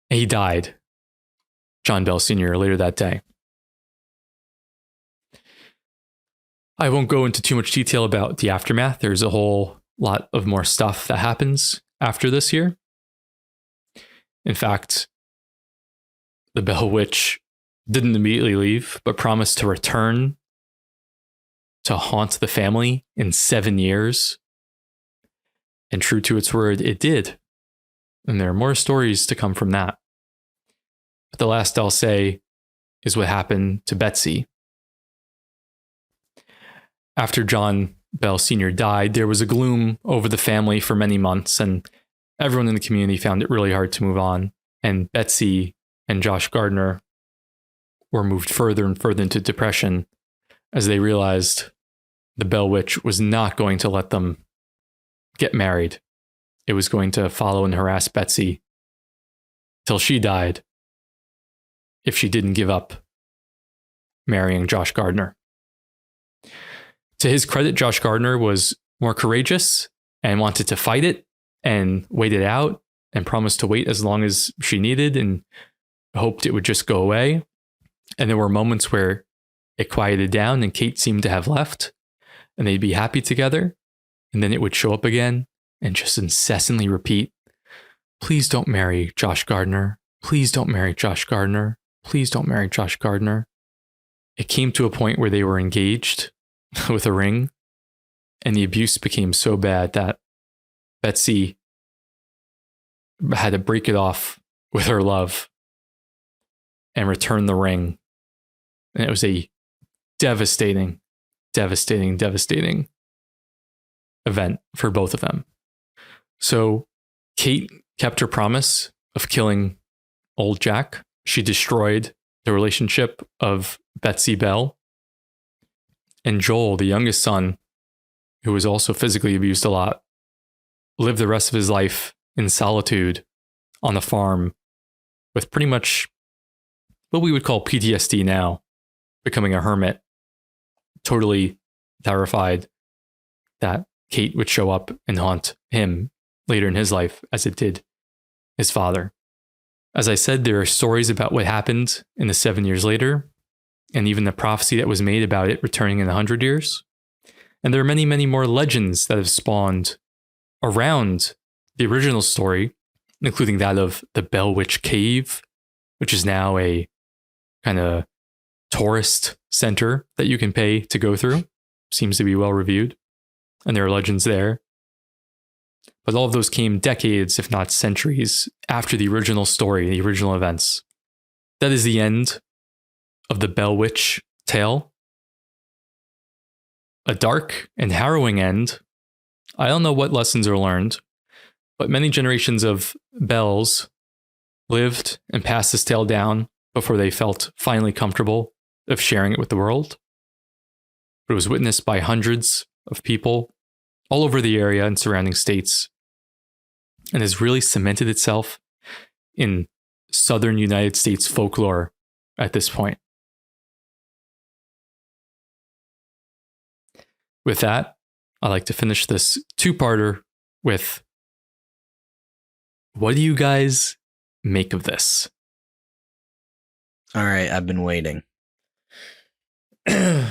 And he died, John Bell Sr., later that day. I won't go into too much detail about the aftermath. There's a whole lot of more stuff that happens after this here. In fact, the Bell Witch didn't immediately leave, but promised to return to haunt the family in 7 years. And true to its word, it did. And there are more stories to come from that. But the last I'll say is what happened to Betsy. After John Bell Sr. died, there was a gloom over the family for many months, and everyone in the community found it really hard to move on. And Betsy and Josh Gardner were moved further and further into depression as they realized the Bell Witch was not going to let them get married. It was going to follow and harass Betsy till she died if she didn't give up marrying Josh Gardner. To his credit, Josh Gardner was more courageous and wanted to fight it and wait it out and promised to wait as long as she needed and hoped it would just go away. And there were moments where it quieted down and Kate seemed to have left and they'd be happy together. And then it would show up again and just incessantly repeat, "Please don't marry Josh Gardner. Please don't marry Josh Gardner. Please don't marry Josh Gardner." It came to a point where they were engaged with a ring, and the abuse became so bad that Betsy had to break it off with her love and return the ring. And it was a devastating event for both of them. So Kate kept her promise of killing old Jack. She destroyed the relationship of Betsy Bell. And Joel, the youngest son, who was also physically abused a lot, lived the rest of his life in solitude on the farm with pretty much what we would call PTSD now, becoming a hermit, totally terrified that Kate would show up and haunt him later in his life as it did his father. As I said, there are stories about what happened in the 7 years later, and even the prophecy that was made about it returning in 100 years. And there are many, many more legends that have spawned around the original story, including that of the Bell Witch Cave, which is now a kind of tourist center that you can pay to go through. Seems to be well reviewed. And there are legends there. But all of those came decades, if not centuries, after the original story, the original events. That is the end of the Bell Witch tale. A dark and harrowing end. I don't know what lessons are learned, but many generations of Bells lived and passed this tale down before they felt finally comfortable of sharing it with the world. It was witnessed by hundreds of people all over the area and surrounding states, and has really cemented itself in southern United States folklore at this point. With that, I'd like to finish this two-parter with, what do you guys make of this? All right, I've been waiting. You're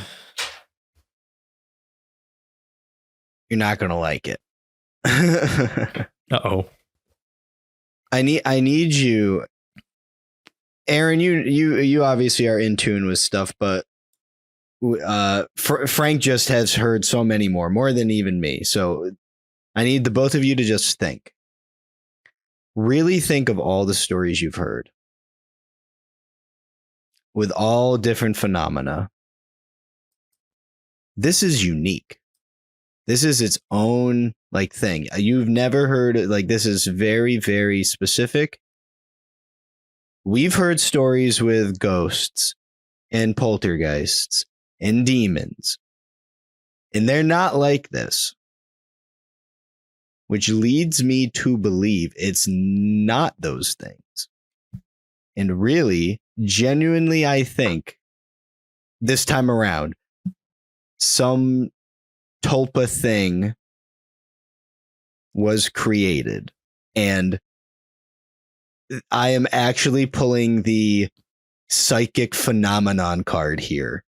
not gonna like it. Uh-oh. I need you, Aaron. You obviously are in tune with stuff, but Frank just has heard so many more than even me. So I need the both of you to just think. Really think of all the stories you've heard with all different phenomena. This is unique. This is its own like thing. You've never heard like this is very, very specific. We've heard stories with ghosts and poltergeists and demons, and they're not like this, which leads me to believe it's not those things. And really, genuinely, I think this time around, some tulpa thing was created, and I am actually pulling the psychic phenomenon card here.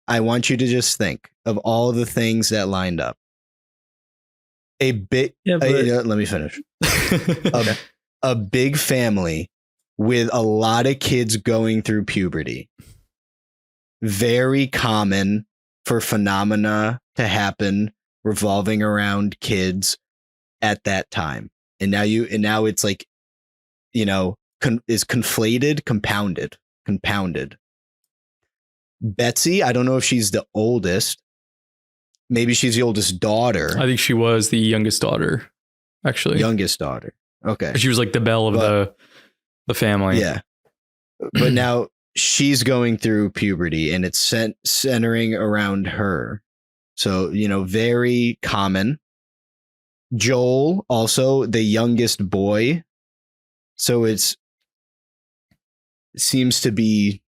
I want you to just think of all the things that lined up. Let me finish. A big family with a lot of kids going through puberty. Very common for phenomena to happen revolving around kids at that time. And now it's like, is conflated, compounded. Betsy, I don't know if she's the oldest. Maybe she's the oldest daughter. I think she was the youngest daughter, actually. Youngest daughter. Okay. She was like the belle of the family. Yeah. But now she's going through puberty and it's centering around her. So, very common. Joel, also the youngest boy. So it seems to be,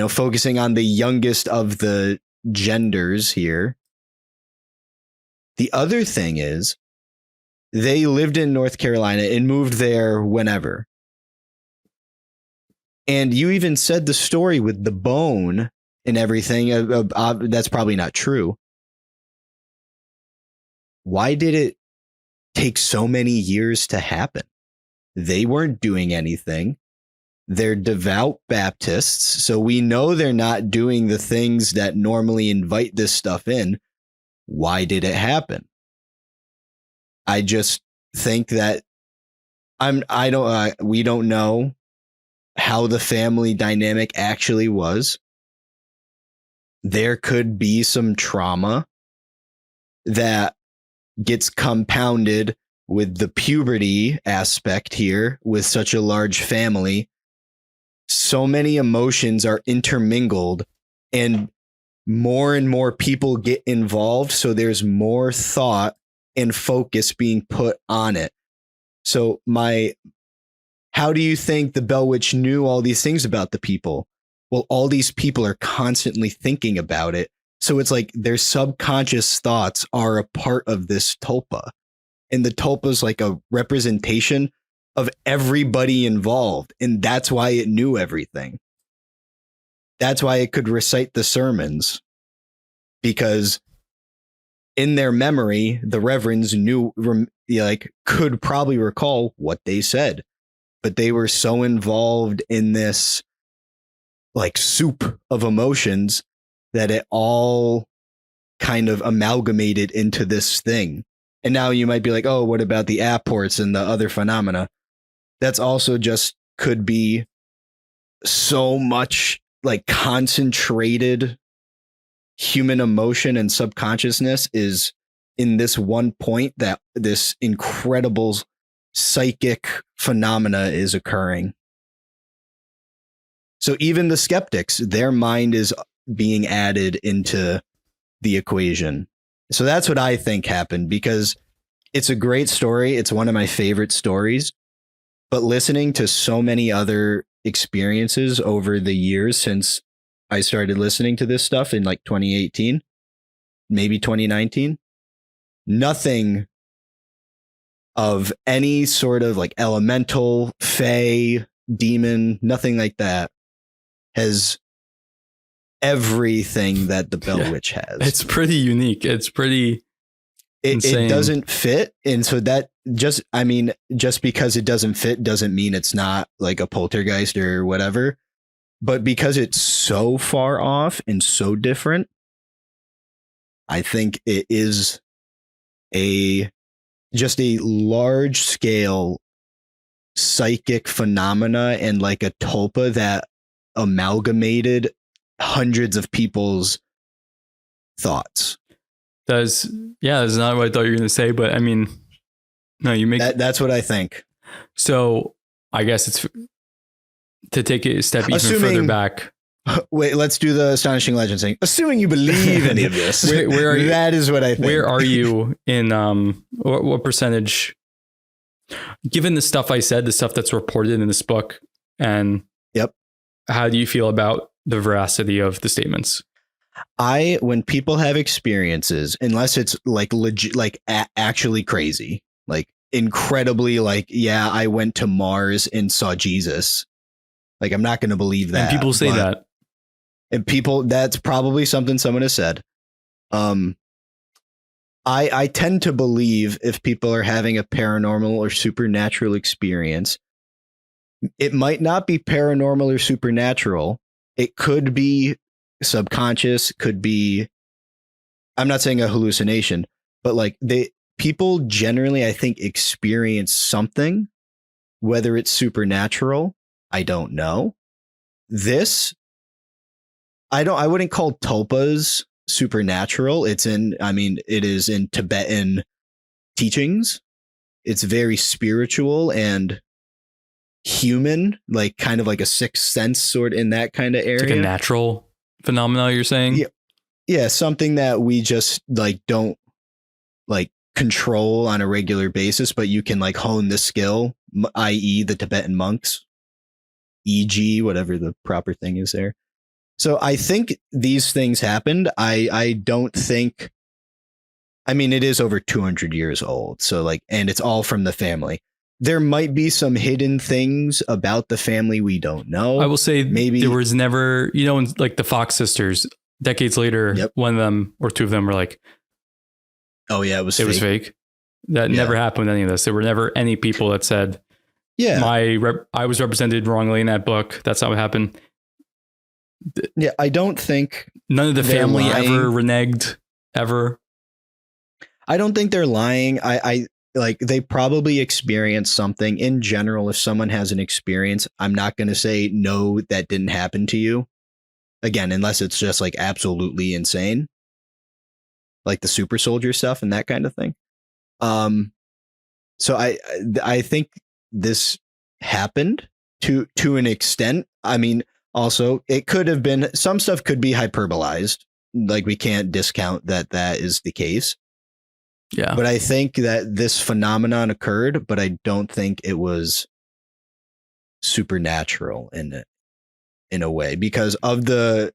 focusing on the youngest of the genders here. The other thing is they lived in North Carolina and moved there whenever. And you even said the story with the bone and everything. That's probably not true. Why did it take so many years to happen? They weren't doing anything. They're devout Baptists, so we know they're not doing the things that normally invite this stuff in. Why did it happen? I just think that we don't know how the family dynamic actually was. There could be some trauma that gets compounded with the puberty aspect here with such a large family. So many emotions are intermingled and more people get involved. So there's more thought and focus being put on it. So how do you think the Bell Witch knew all these things about the people? Well, all these people are constantly thinking about it. So it's like their subconscious thoughts are a part of this tulpa. And the tulpa is like a representation of everybody involved. And that's why it knew everything. That's why it could recite the sermons. Because in their memory, the reverends could probably recall what they said. But they were so involved in this like soup of emotions that it all kind of amalgamated into this thing. And now you might be like, oh, what about the apports and the other phenomena? That's also just could be so much like concentrated human emotion and subconsciousness is in this one point that this incredible psychic phenomena is occurring. So even the skeptics, their mind is being added into the equation. So that's what I think happened, because it's a great story. It's one of my favorite stories. But listening to so many other experiences over the years since I started listening to this stuff in like 2018, maybe 2019, nothing of any sort of like elemental, fae, demon, nothing like that has everything that the Bell Witch has. It's pretty unique. It's pretty insane. It doesn't fit. And so that just because it doesn't fit doesn't mean it's not like a poltergeist or whatever. But because it's so far off and so different, I think it is just a large scale psychic phenomena and like a tulpa that amalgamated hundreds of people's thoughts. That's not what I thought you were going to say, but I mean, no, you make that's what I think. So I guess it's to take it a step even further back. Wait, let's do the Astonishing Legends thing. Assuming you believe any of this, where are you? That is what I think. Where are you in what percentage? Given the stuff I said, the stuff that's reported in this book, and how do you feel about the veracity of the statements? When people have experiences, unless it's like legit, like actually crazy, like incredibly, like, yeah, I went to Mars and saw Jesus. Like, I'm not going to believe that. And people say that. And that's probably something someone has said. I tend to believe if people are having a paranormal or supernatural experience, it might not be paranormal or supernatural. It could be subconscious, could be, I'm not saying a hallucination, but like people generally, I think, experience something, whether it's supernatural, I don't know. I wouldn't call tulpas supernatural. It is in Tibetan teachings. It's very spiritual and human, like kind of like a sixth sense sort in that kind of area. It's like a natural phenomena, you're saying? Yeah, something that we just like don't like control on a regular basis, but you can like hone the skill, i.e. the Tibetan monks, e.g. whatever the proper thing is there. So I think these things happened. I don't think, it is over 200 years old. So like, and it's all from the family. There might be some hidden things about the family we don't know. I will say maybe there was never, like the Fox sisters, decades later, one of them or two of them were like, oh yeah, it was fake. That never happened with any of this. There were never any people that said, I was represented wrongly in that book. That's not what happened. Yeah, I don't think none of the family ever reneged ever. I don't think they're lying. I like they probably experienced something in general. If someone has an experience, I'm not going to say no, that didn't happen to you again, unless it's just like absolutely insane, like the super soldier stuff and that kind of thing. So I think this happened to an extent. Also, it could have been, some stuff could be hyperbolized. Like we can't discount that is the case. Yeah. But I think that this phenomenon occurred, but I don't think it was supernatural in a way, because of the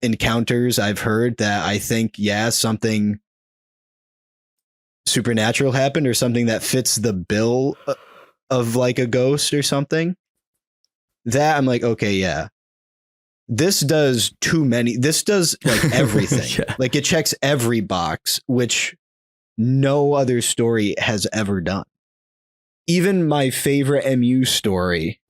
encounters I've heard that I think, something supernatural happened or something that fits the bill of like a ghost or something. That I'm like, okay, yeah, this does like everything. Like it checks every box, which no other story has ever done. Even my favorite MU story,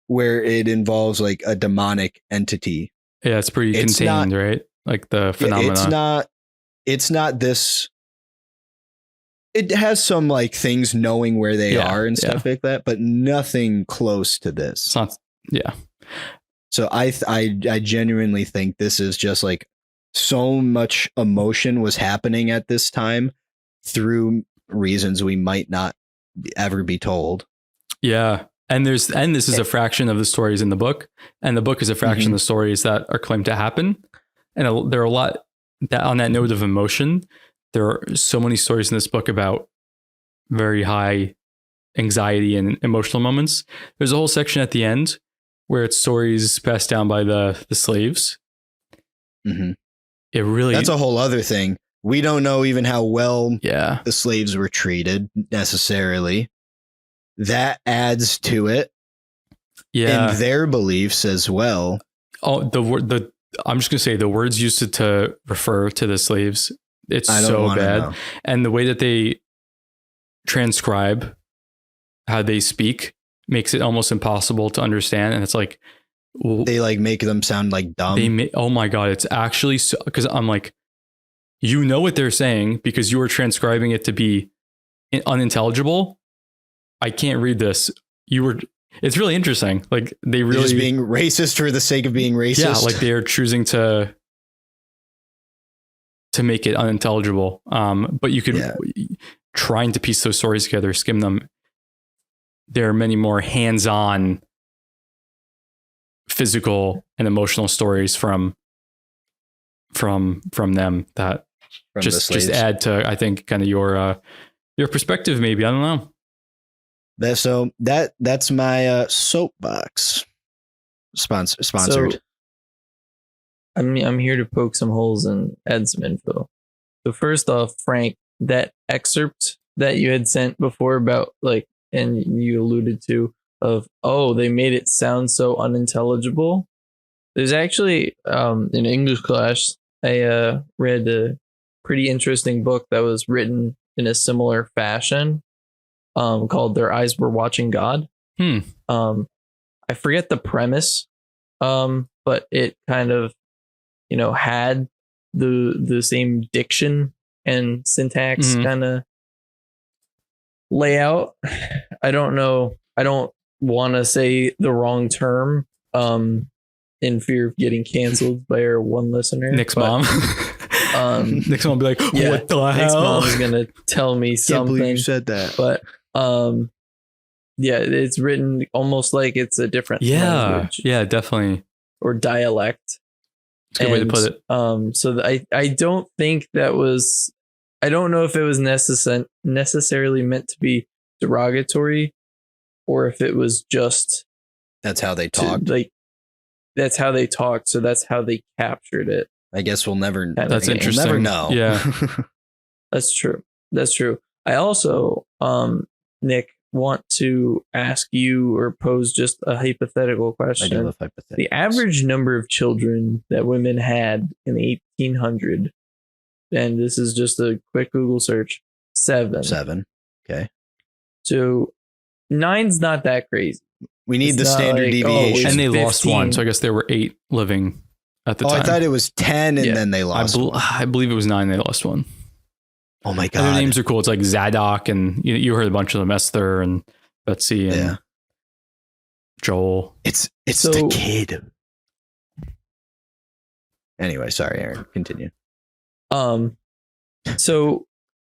where it involves like a demonic entity. Yeah, it's pretty contained, right? Like the phenomena. It's not this. It has some like things knowing where they are and stuff like that, but nothing close to this. It's not, yeah. So I genuinely think this is just like so much emotion was happening at this time through reasons we might not ever be told. Yeah. And this is a fraction of the stories in the book, and the book is a fraction of the stories that are claimed to happen. And there are a lot that on that note of emotion. There are so many stories in this book about very high anxiety and emotional moments. There's a whole section at the end where it's stories passed down by the slaves. Mm-hmm. That's a whole other thing. We don't know even how well the slaves were treated necessarily. That adds to it. Yeah. in their beliefs as well. Oh, I'm just gonna say the words used to refer to the slaves. It's I don't so wanna bad, know. and the way that they transcribe how they speak makes it almost impossible to understand. And it's like They like make them sound like dumb. oh my god, it's actually so, because I'm like, you know what they're saying because you are transcribing it to be unintelligible. I can't read this. It's really interesting. Like they They're really just being racist for the sake of being racist. yeah, like they're choosing to make it unintelligible. But you could trying to piece those stories together, skim them. There are many more hands-on physical and emotional stories from them that From the just slaves. add to, I think, kind of your perspective. Maybe, I don't know. That's my soapbox. Sponsored. So I'm here to poke some holes and add some info. So first off, Frank, that excerpt that you had sent before about like, and you alluded to of, oh, they made it sound so unintelligible. There's actually in English class, I read a pretty interesting book that was written in a similar fashion, called "Their Eyes Were Watching God." I forget the premise, but it kind of, had the same diction and syntax kind of layout. I don't know. I don't want to say the wrong term, in fear of getting canceled by our one listener. Nick's mom. Nick's mom will be like, what the hell? Nick's mom is going to tell me Can't something. believe you said that. But it's written almost like it's a different language. Yeah, definitely. Or dialect. It's a good way to put it. So I don't think that was, I don't know if it was necessarily meant to be derogatory, or if it was just That's how they talked. That's how they talked. So that's how they captured it. I guess we'll never. That's interesting. We'll never know. Yeah. That's true. I also, Nick, want to ask you or pose just a hypothetical I question. do love hypotheticals. The average number of children that women had in 1800, and this is just a quick Google search, 7. 7. Okay. So 9's not that crazy. We need It's the not standard like, deviation. And they 15. lost one. So I guess there were 8 living at the time. I thought it was 10 and Yeah. then they lost one. I believe it was 9. They lost one. Oh my And their God. names are cool. It's like Zadok, and you heard a bunch of them, Esther and Betsy and Joel. It's So- the kid. Anyway, sorry, Aaron. Continue. So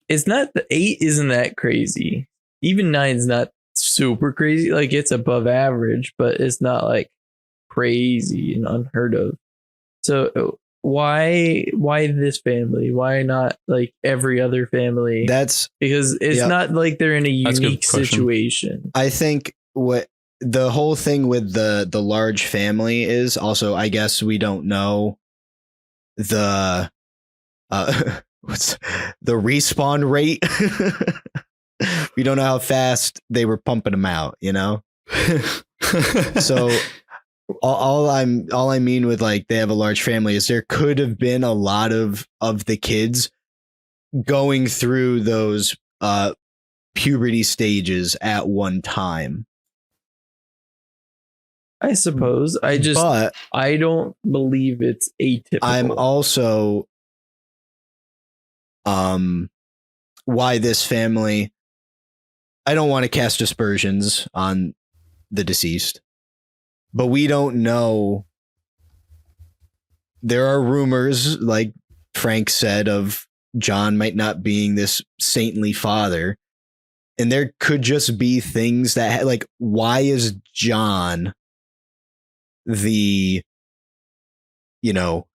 it's not, the 8 isn't that crazy. Even 9's not super crazy. Like, it's above average, but it's not like crazy and unheard of. So why this family? Why not like every other family? That's Because it's not like they're in a That's a good unique question. situation. I think what the whole thing with the large family is also, I guess we don't know the what's the respawn rate. We don't know how fast they were pumping them out, So all I mean with like they have a large family is there could have been a lot of the kids going through those puberty stages at one time. I suppose. But I don't believe it's atypical. I'm also why this family, I don't want to cast aspersions on the deceased, but we don't know. There are rumors, like Frank said, of John might not being this saintly father. And there could just be things that, like, why is John the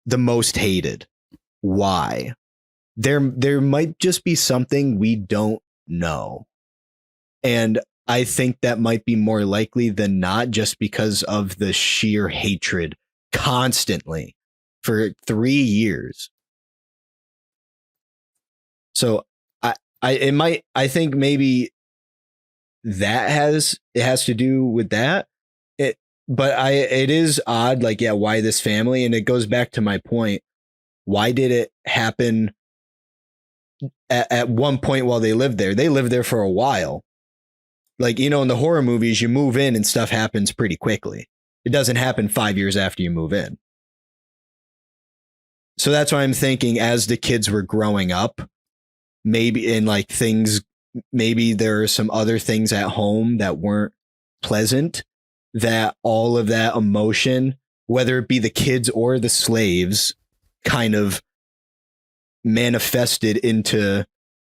most hated? Why? There might just be something we don't know. And I think that might be more likely than not, just because of the sheer hatred constantly for 3 years. So I think maybe it has to do with that. it is odd, like, yeah, why this family? And it goes back to my point. Why did it happen at one point while they lived there? They lived there for a while. Like, in the horror movies, you move in and stuff happens pretty quickly. It doesn't happen 5 years after you move in. So that's why I'm thinking, as the kids were growing up, maybe maybe there are some other things at home that weren't pleasant, that all of that emotion, whether it be the kids or the slaves, kind of manifested into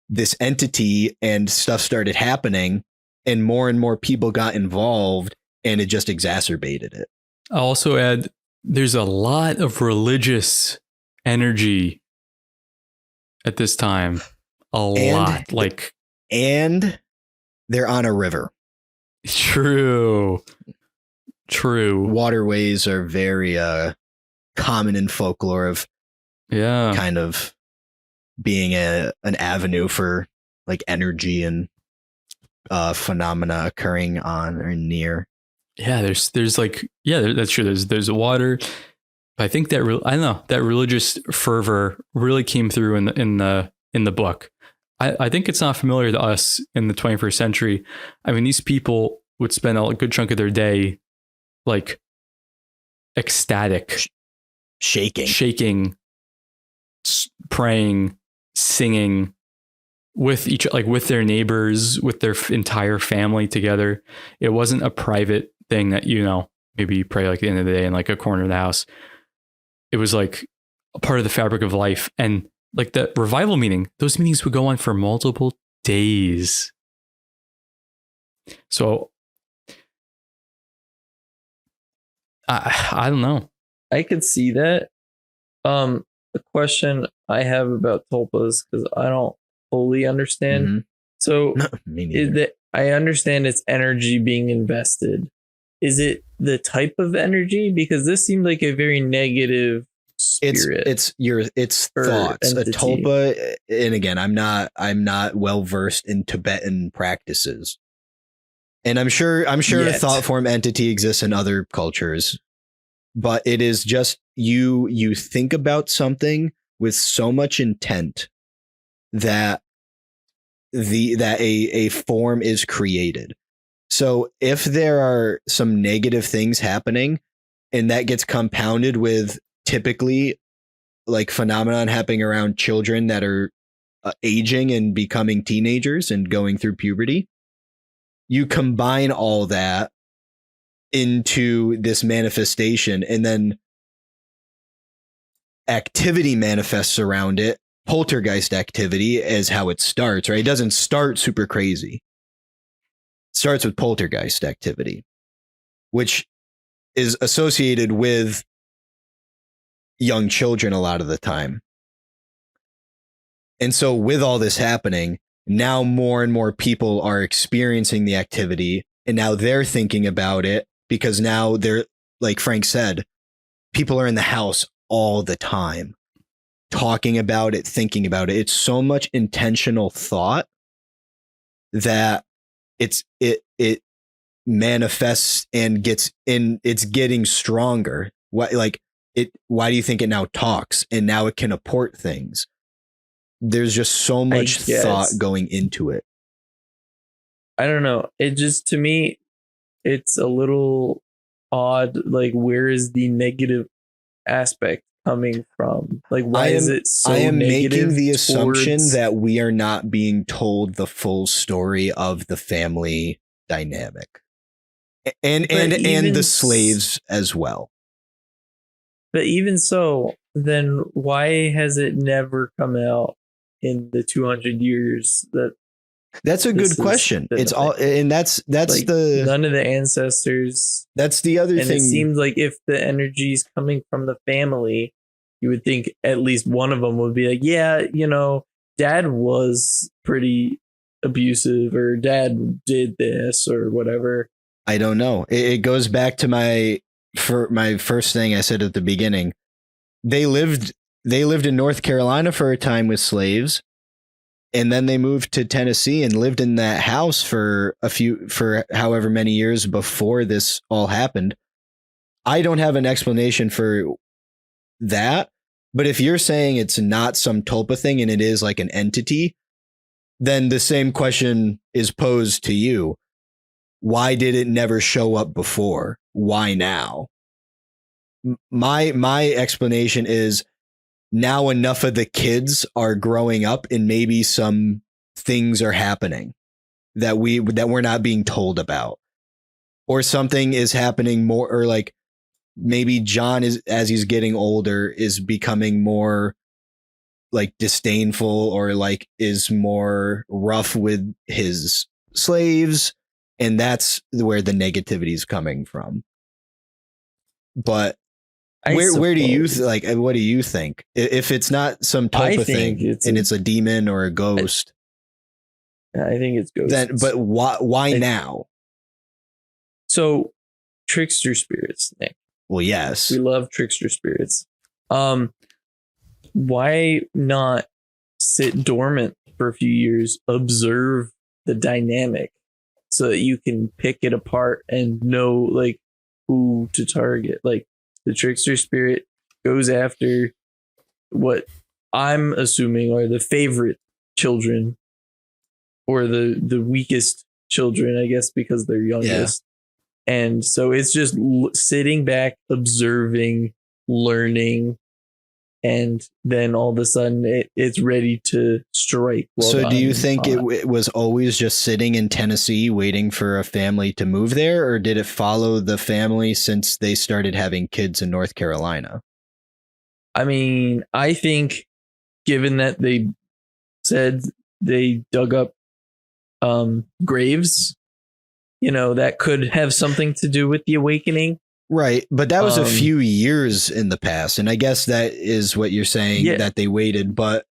this entity, and stuff started happening, and more people got involved, and it just exacerbated it. I'll also add, there's a lot of religious energy at this time. Lot. And they're on a river. True. Waterways are very common in folklore of kind of being an avenue for like energy and phenomena occurring on or near. Yeah, there's like, yeah, that's true. There's water. I think that I don't know, that religious fervor really came through in the book. I think it's not familiar to us in the 21st century. I mean, these people would spend a good chunk of their day like ecstatic, shaking, praying, singing with with their neighbors, with their entire family together. It wasn't a private thing that, maybe you pray like at the end of the day in like a corner of the house. It was like a part of the fabric of life. And like the revival meeting, those meetings would go on for multiple days. So I don't know. I could see that. The question I have about tulpas, because I don't fully understand. Mm-hmm. So Me neither. I understand it's energy being invested. Is it the type of energy? Because this seemed like a very negative spirit. It's thoughts. Entity. A tulpa, and again, I'm not well versed in Tibetan practices. And I'm sure a thought form entity exists in other cultures, but it is just you think about something with so much intent that a form is created. So if there are some negative things happening, and that gets compounded with typically like phenomenon happening around children that are aging and becoming teenagers and going through puberty, you combine all that into this manifestation, and then activity manifests around it. Poltergeist activity is how it starts, right? It doesn't start super crazy. It starts with poltergeist activity, which is associated with young children a lot of the time. And so with all this happening, now more and more people are experiencing the activity, and now they're thinking about it, because now they're, like Frank said, people are in the house all the time, talking about it, thinking about it. It's so much intentional thought that it manifests and gets in. It's getting stronger. Why do you think it now talks, and now it can apport things? There's just so much thought going into it. I don't know. It just, to me, it's a little odd. Like, where is the negative aspect coming from? Like, why is it so I am negative making the assumption towards... that we are not being told the full story of the family dynamic, and the slaves as well. But even so, then why has it never come out in the 200 years that... That's a good question. It's all, and that's like, none of the ancestors. That's the other thing. It seems like if the energy is coming from the family, you would think at least one of them would be like, yeah, dad was pretty abusive, or dad did this or whatever. I don't know. It goes back to my first thing I said at the beginning. They lived in North Carolina for a time with slaves, and then they moved to Tennessee and lived in that house for however many years before this all happened. I don't have an explanation for that. But if you're saying it's not some tulpa thing and it is like an entity, then the same question is posed to you. Why did it never show up before? Why now? My explanation is now enough of the kids are growing up and maybe some things are happening that we're not being told about, or something is happening more, or like maybe John is, as he's getting older, is becoming more like disdainful or like is more rough with his slaves, and that's where the negativity is coming from. But where do you like? What do you think? If it's not some tulpa thing and it's a demon or a ghost, I think it's ghosts. then but why now? So trickster spirits, Nick. Well, yes, we love trickster spirits. Why not sit dormant for a few years, observe the dynamic, so that you can pick it apart and know like who to target? Like, the trickster spirit goes after what I'm assuming are the favorite children, or the weakest children, I guess, because they're youngest. Yeah. And so it's just sitting back, observing, learning, and then all of a sudden it's ready to strike. So do you think it was always just sitting in Tennessee waiting for a family to move there, or did it follow the family since they started having kids in North Carolina? I mean, I think given that they said they dug up graves, that could have something to do with the awakening. Right. But that was a few years in the past. And I guess that is what you're saying, that they waited. But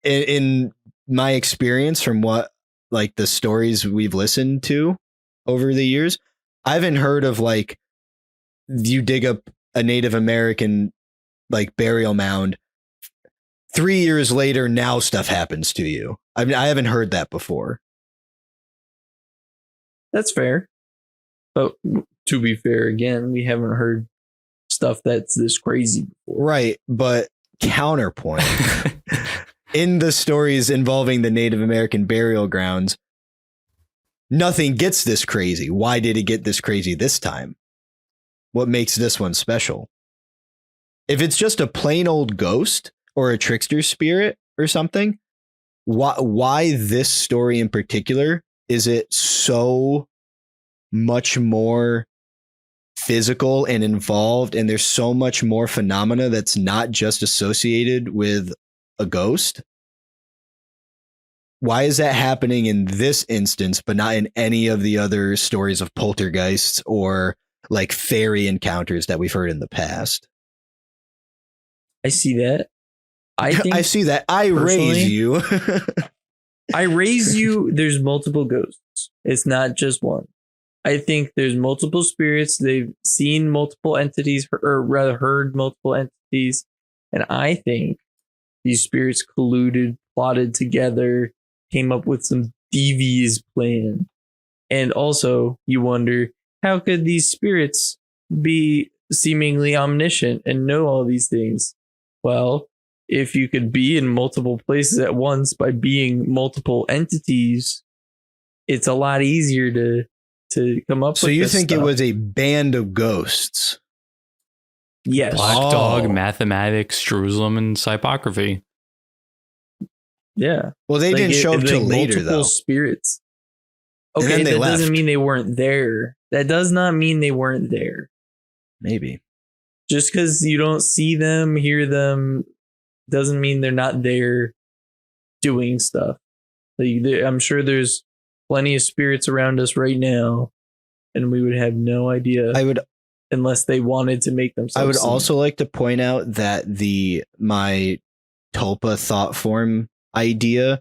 in my experience, from what like the stories we've listened to over the years, I haven't heard of like you dig up a Native American like burial mound 3 years later, now stuff happens to you. I mean, I haven't heard that before. That's fair. But to be fair, again, we haven't heard stuff that's this crazy before. Right. But counterpoint, in the stories involving the Native American burial grounds, nothing gets this crazy. Why did it get this crazy this time? What makes this one special? If it's just a plain old ghost or a trickster spirit or something, why this story in particular is it so much more physical and involved, and there's so much more phenomena that's not just associated with a ghost? Why is that happening in this instance but not in any of the other stories of poltergeists or like fairy encounters that we've heard in the past? I see that. I see that. I raise you. I raise you. There's multiple ghosts. It's not just one. I think there's multiple spirits. They've seen multiple entities, or rather heard multiple entities. And I think these spirits colluded, plotted together, came up with some devious plan. And also, you wonder, how could these spirits be seemingly omniscient and know all these things? Well, if you could be in multiple places at once by being multiple entities, it's a lot easier to come up with. So you think it was a band of ghosts? Yes. Black Dog, mathematics, Jerusalem, and typography. Yeah. Well, they didn't show up till later, though. Spirits. Okay, that doesn't mean they weren't there. That does not mean they weren't there. Maybe. Just because you don't see them, hear them, doesn't mean they're not there doing stuff. I'm sure there's plenty of spirits around us right now, and we would have no idea. Unless they wanted to make themselves. I would also like to point out that my tulpa thought form idea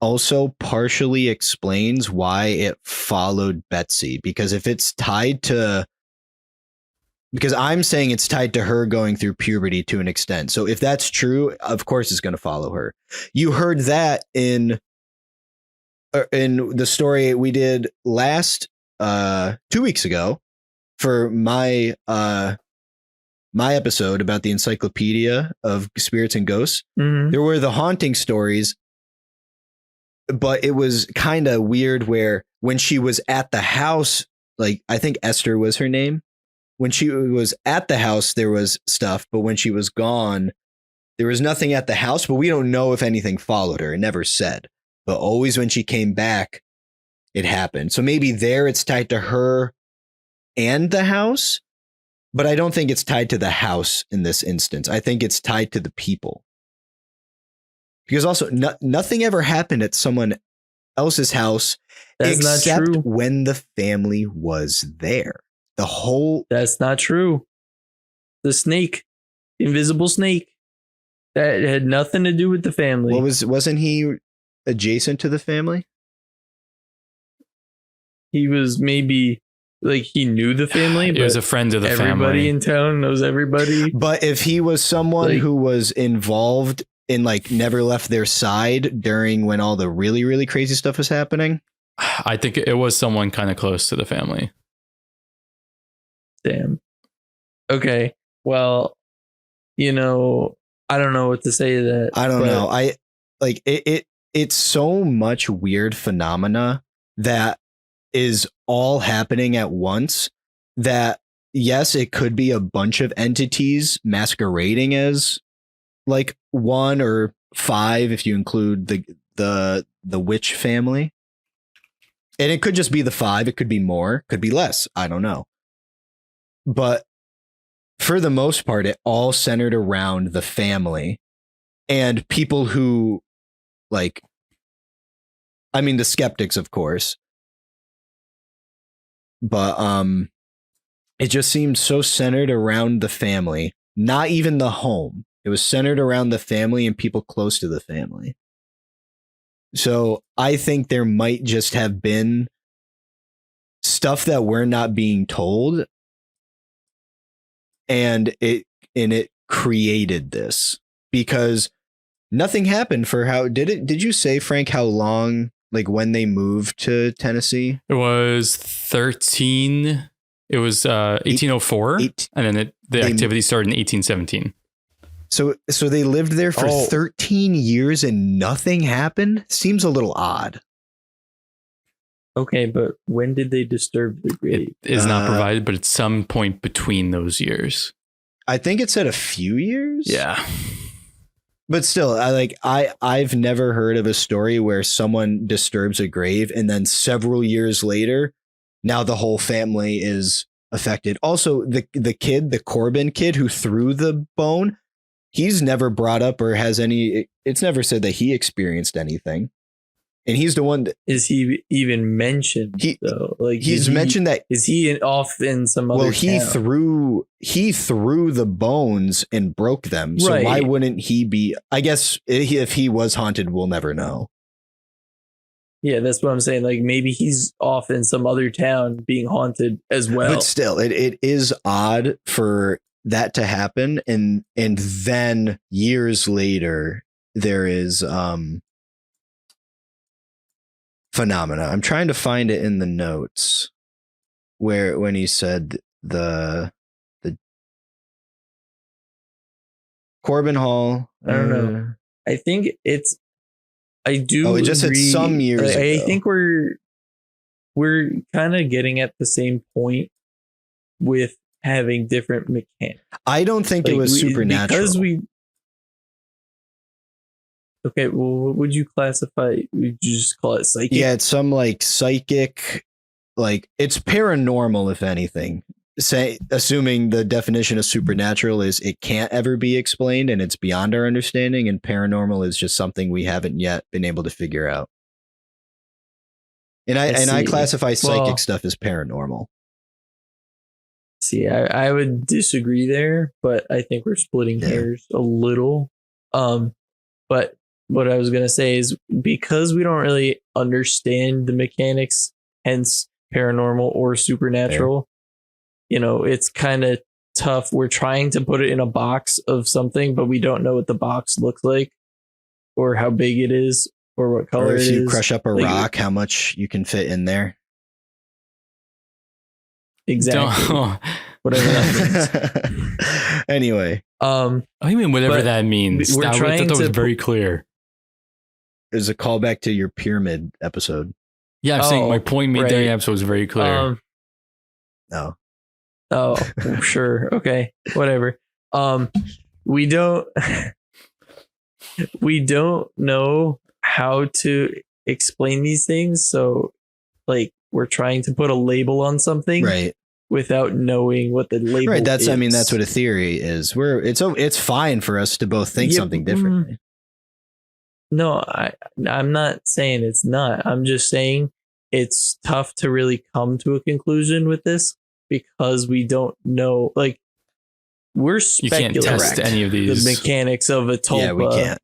also partially explains why it followed Betsy, because if it's tied to, because I'm saying it's tied to her going through puberty to an extent. So if that's true, of course it's going to follow her. You heard that in the story we did last 2 weeks ago for my my episode about the encyclopedia of spirits and ghosts, Mhm. there were the haunting stories, but it was kind of weird where when she was at the house, like I think Esther was her name. When she was at the house, there was stuff, but when she was gone, there was nothing at the house, but we don't know if anything followed her. It never said. But always when she came back, it happened. So maybe there it's tied to her and the house, but I don't think it's tied to the house in this instance. I think it's tied to the people. Because also nothing ever happened at someone else's house That's not except true. when the family was there. The whole That's not true. The snake, invisible snake, that had nothing to do with the family. wasn't he adjacent to the family? He was maybe like he knew the family, He was but a friend of the everybody family. in town knows everybody. But if he was someone Like- who was involved and like never left their side during when all the really, really crazy stuff was happening. I think it was someone kind of close to the family. Damn. Okay. Well, I don't know what to say to that. I don't but know. I like it's so much weird phenomena that is all happening at once that yes, it could be a bunch of entities masquerading as like one or five if you include the witch family. And it could just be the five, it could be more, could be less, I don't know. But for the most part, it all centered around the family and people who like, I mean, the skeptics, of course, but it just seemed so centered around the family, not even the home. It was centered around the family and people close to the family. So I think there might just have been stuff that we're not being told, and it created this because nothing happened for how did you say, Frank, how long, like when they moved to Tennessee? It was 13. It was 1804, and then the activity started in 1817. So they lived there for Oh. 13 years and nothing happened? Seems a little odd. Okay, but when did they disturb the grave? It is not Uh, provided, but at some point between those years. I think it said a few years. Yeah. But still, I've never heard of a story where someone disturbs a grave and then several years later, now the whole family is affected. Also, the kid, the Corbin kid who threw the bone, he's never brought up or has any. It's never said that he experienced anything, and he's the one that Is he even mentioned though? Like he's mentioned that. Is he off in some other? Well, he town? threw the bones and broke them. So Right. why wouldn't he be? I guess if he was haunted, we'll never know. Yeah, that's what I'm saying. Like maybe he's off in some other town being haunted as well. But still, it is odd for that to happen, and then years later there is phenomena. I'm trying to find it in the notes where when he said the Corbin Hall. I don't know. I think it's. I do. Oh, it just said agree. some years I ago. think we're kind of getting at the same point with having different mechanics. I don't think it Like, was supernatural. because we. Okay, well, what would you classify? Would you just call it psychic? Yeah, it's some like psychic, like it's paranormal, if anything. Assuming the definition of supernatural is it can't ever be explained and it's beyond our understanding, and paranormal is just something we haven't yet been able to figure out. And I see. classify psychic Well- stuff as paranormal. See, I would disagree there, but I think we're splitting Yeah. hairs a little. But what I was gonna say is because we don't really understand the mechanics, hence paranormal or supernatural, it's kind of tough. We're trying to put it in a box of something, but we don't know what the box looks like or how big it is or what color Or if it you is. crush up a Like, rock, how much you can fit in there. Exactly. whatever that means. Anyway, I mean, whatever But that means. we're I trying thought that was to very clear. there's a callback to your pyramid episode. Yeah, I'm saying my Oh, point made during right. the episode was very clear. No. Oh, sure. Okay. Whatever. We don't know how to explain these things, so like we're trying to put a label on something Right. without knowing what the label Right. That's is. I mean, that's what a theory is. It's fine for us to both think Yeah, something differently. No, I'm not saying it's not. I'm just saying it's tough to really come to a conclusion with this because we don't know. Like, we're You can't speculating test any of these. the mechanics of a tulpa. Yeah, we can't.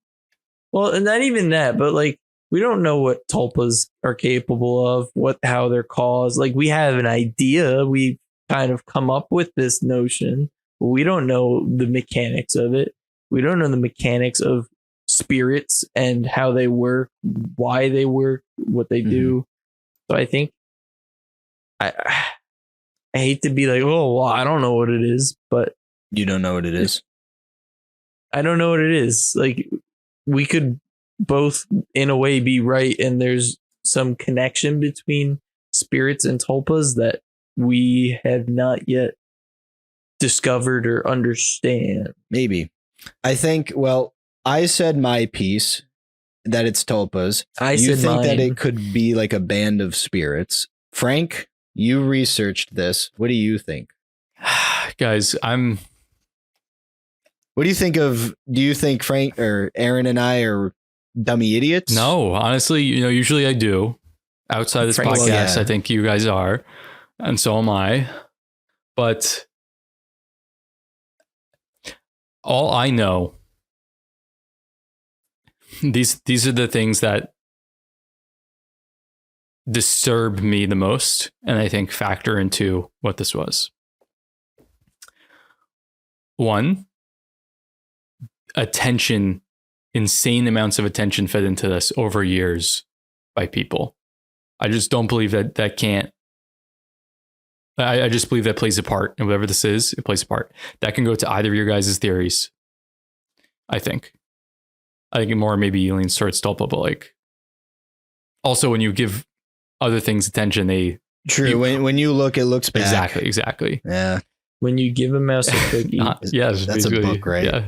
Well, and not even that, but like we don't know what tulpas are capable of, how they're caused. Like we have an idea. We kind of come up with this notion, but we don't know the mechanics of it. We don't know the mechanics of spirits and how they work, why they work, what they do. So I think I hate to be like, oh, well, I don't know what it is, but You don't know what it is. I don't know what it is. Like we could both in a way be right, and there's some connection between spirits and tulpas that we have not yet discovered or understand. Maybe. I think, well, I said my piece that it's tulpas. I You said think that mine. it could be like a band of spirits. Frank, you researched this. What do you think? Guys, What do you think of? Do you think Frank or Aaron and I are dummy idiots? no, honestly, usually I do. Outside this Frank's- podcast, yeah. I think you guys are, and so am I. But all I know, these are the things that disturb me the most, and I think factor into what this was. One, attention, insane amounts of attention fed into this over years by people. I just don't believe that can't. I just believe that plays a part, and whatever this is, it plays a part. That can go to either of your guys' theories. I think more maybe leans towards Tulpa, but like also when you give other things attention, they True. When you look, it looks back. exactly. Yeah. When you give a mouse a cookie, Yes, That's a basically, book, right? Yeah.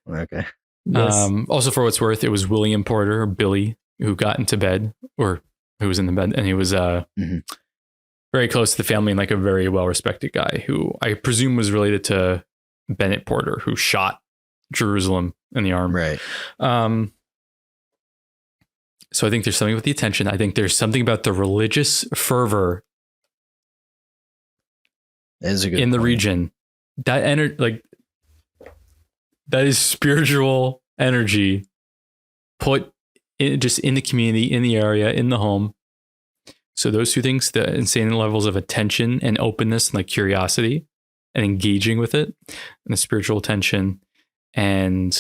Okay. yes. Also, for what's worth, it was William Porter or Billy who got into bed, or who was in the bed, and he was very close to the family and like a very well-respected guy who I presume was related to Bennett Porter, who shot Jerusalem in the arm. Right. So I think there's something with the attention. I think there's something about the religious fervor That is a good in the point. region. That that is spiritual energy put just in the community, in the area, in the home. So those two things, the insane levels of attention and openness and like curiosity and engaging with it, and the spiritual attention. And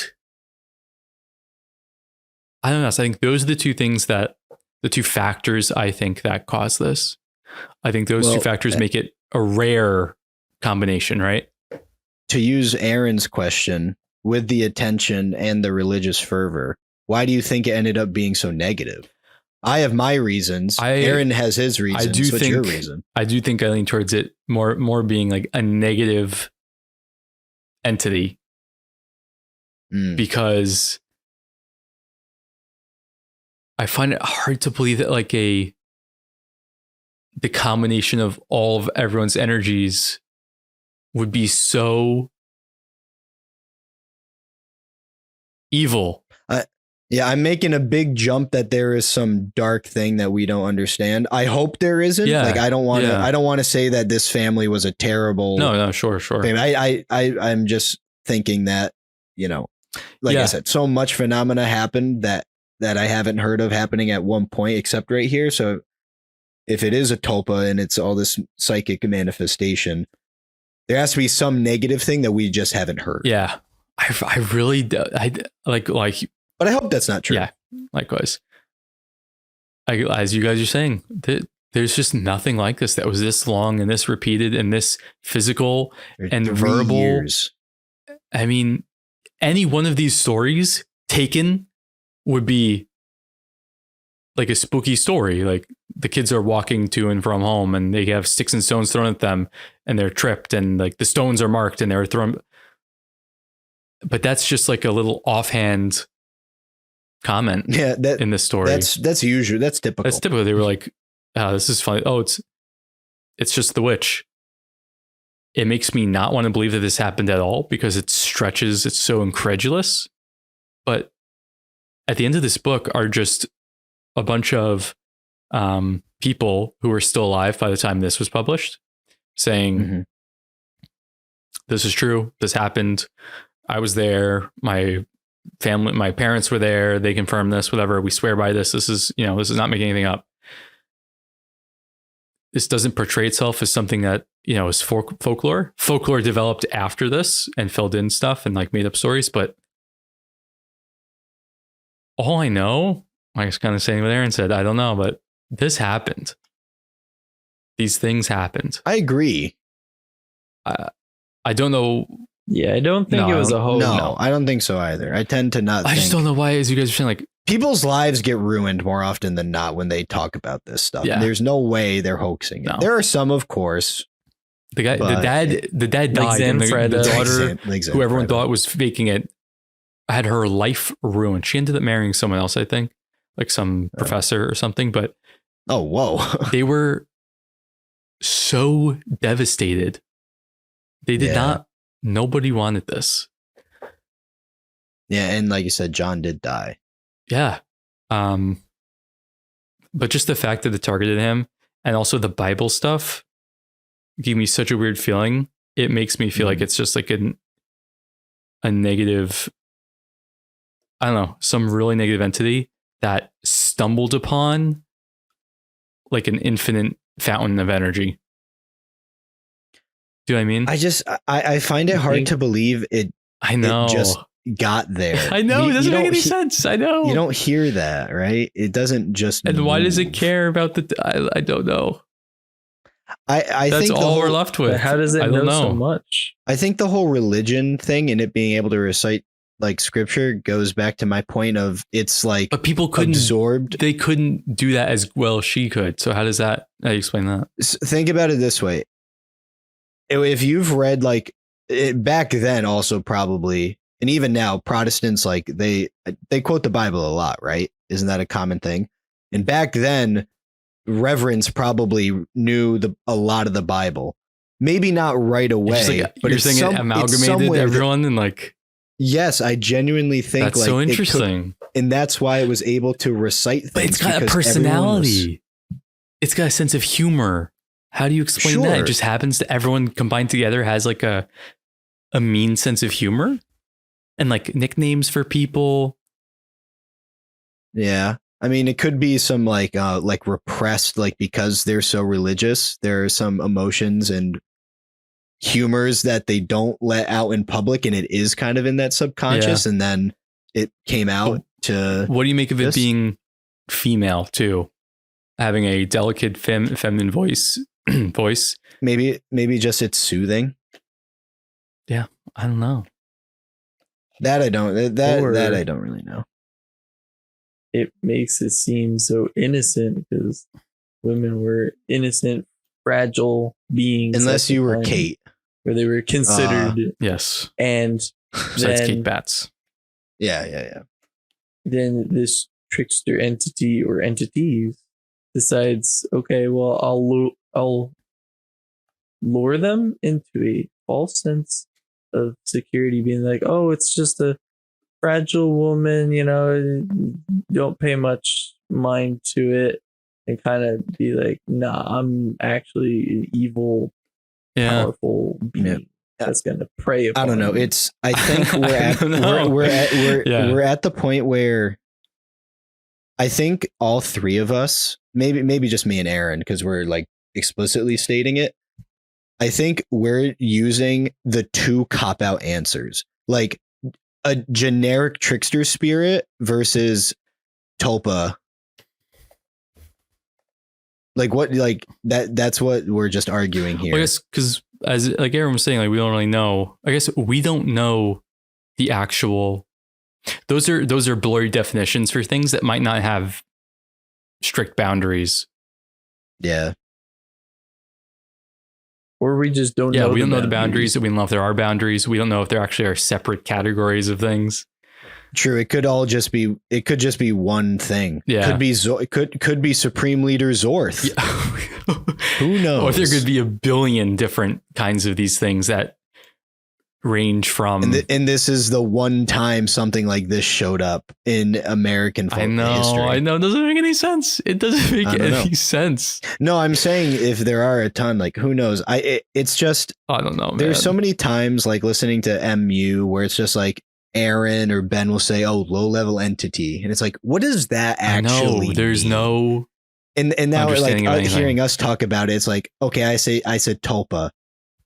I don't know. So I think those are the two things the two factors I think that cause this. I think those two factors make it a rare combination, right? To use Aaron's question, with the attention and the religious fervor, why do you think it ended up being so negative? I have my reasons. Aaron has his reasons. What's your reason? I do think I lean towards it more being like a negative entity because I find it hard to believe that like the combination of all of everyone's energies would be so evil. Yeah, I'm making a big jump that there is some dark thing that we don't understand. I hope there isn't. Yeah, like I don't want to. yeah. I don't want to say that this family was a terrible. No, sure. Family. I'm just thinking that like I said, so much phenomena happened that I haven't heard of happening at one point except right here. So if it is a tulpa and it's all this psychic manifestation, there has to be some negative thing that we just haven't heard. Yeah, I really do. I like. But I hope that's not true. Yeah, likewise. As you guys are saying, there's just nothing like this that was this long and this repeated and this physical and 3 verbal. years. I mean, any one of these stories taken would be like a spooky story. Like the kids are walking to and from home and they have sticks and stones thrown at them and they're tripped and like the stones are marked and they're thrown. But that's just like a little offhand comment in this story. That's usual. That's typical. That's typical. They were like, oh, this is funny. Oh, it's just the witch. It makes me not want to believe that this happened at all because it stretches. It's so incredulous. But at the end of this book are just a bunch of people who were still alive by the time this was published saying, this is true. This happened. I was there. My family, my parents were there. They confirmed this, whatever. We swear by this. This is not making anything up. This doesn't portray itself as something that, is folklore. Folklore developed after this and filled in stuff and like made up stories. But all I know, I was kind of sitting there and said, I don't know, but this happened. These things happened. I agree. I don't know. Yeah, I don't think it was a hoax. No, I don't think so either. I tend to not. I just don't know why, as you guys are saying, like people's lives get ruined more often than not when they talk about this stuff. Yeah. There's no way they're hoaxing it. No. There are some, of course. The dad died, like and the daughter, like who everyone thought was faking it, had her life ruined. She ended up marrying someone else, I think, like some professor or something. But oh, whoa, they were so devastated. They did not. Nobody wanted this. Yeah, and like you said, John did die. Yeah. But just the fact that it targeted him and also the Bible stuff gave me such a weird feeling. It makes me feel like it's just like a negative, I don't know, some really negative entity that stumbled upon like an infinite fountain of energy. Do you know what I mean? I find it hard to believe it. I know. It just got there. I know. It doesn't make any sense. I know. You don't hear that, right? It doesn't just. And why does it care about I don't know. I That's think all we're left with. But how does it know so much? I think the whole religion thing and it being able to recite like scripture goes back to my point of it's like. But people couldn't absorbed. They couldn't do that as well as she could. So how do you explain that? Think about it this way. If you've read like back then also probably, and even now Protestants, like they quote the Bible a lot, right? Isn't that a common thing? And back then reverends probably knew a lot of the Bible, maybe not right away, but you're saying it amalgamated everyone and like, yes, I genuinely think that's like so interesting. And that's why it was able to recite things. But it's got a personality. It's got a sense of humor. How do you explain that? It just happens to everyone combined together has like a mean sense of humor and like nicknames for people. Yeah. I mean, it could be some like repressed, like because they're so religious, there are some emotions and humors that they don't let out in public. And it is kind of in that subconscious. And then it came out to. What do you make of it being female too? Having a delicate feminine voice. Maybe just it's soothing. Yeah, I don't know. That I don't really know. It makes it seem so innocent because women were innocent, fragile beings. Unless you were Kate, where they were considered. Yes, and that's Kate Batt's. Yeah. Then this trickster entity or entities decides, okay, well, I'll lure them into a false sense of security, being like, oh, it's just a fragile woman, don't pay much mind to it, and kind of be like, nah, I'm actually an evil, powerful being that's gonna prey upon. I don't know. me. I think we're at the point where I think all three of us, maybe just me and Aaron, because we're like explicitly stating it. I think we're using the two cop-out answers, like a generic trickster spirit versus Tulpa. Like what? Like that's what we're just arguing here. Well, I guess because as like Aaron was saying, like we don't really know. I guess we don't know the actual. Those are blurry definitions for things that might not have strict boundaries. Yeah. Or we just don't know. Yeah, we don't know the boundaries. We don't know if there are boundaries. We don't know if there actually are separate categories of things. True. It could all just be. It could just be one thing. Yeah. Could be. Could be Supreme Leader Zorth. Yeah. Who knows? Or there could be a billion different kinds of these things that range from. And this is the one time something like this showed up in American folk history. I know. It doesn't make any sense. It doesn't make any sense. No, I'm saying if there are a ton, like who knows? It's just I don't know. There's man. so many times like listening to MU where it's just like Aaron or Ben will say, "Oh, low level entity," and it's like, what does that actually? There's mean? No. And now like understanding of hearing us talk about it, it's like, okay, I said tulpa,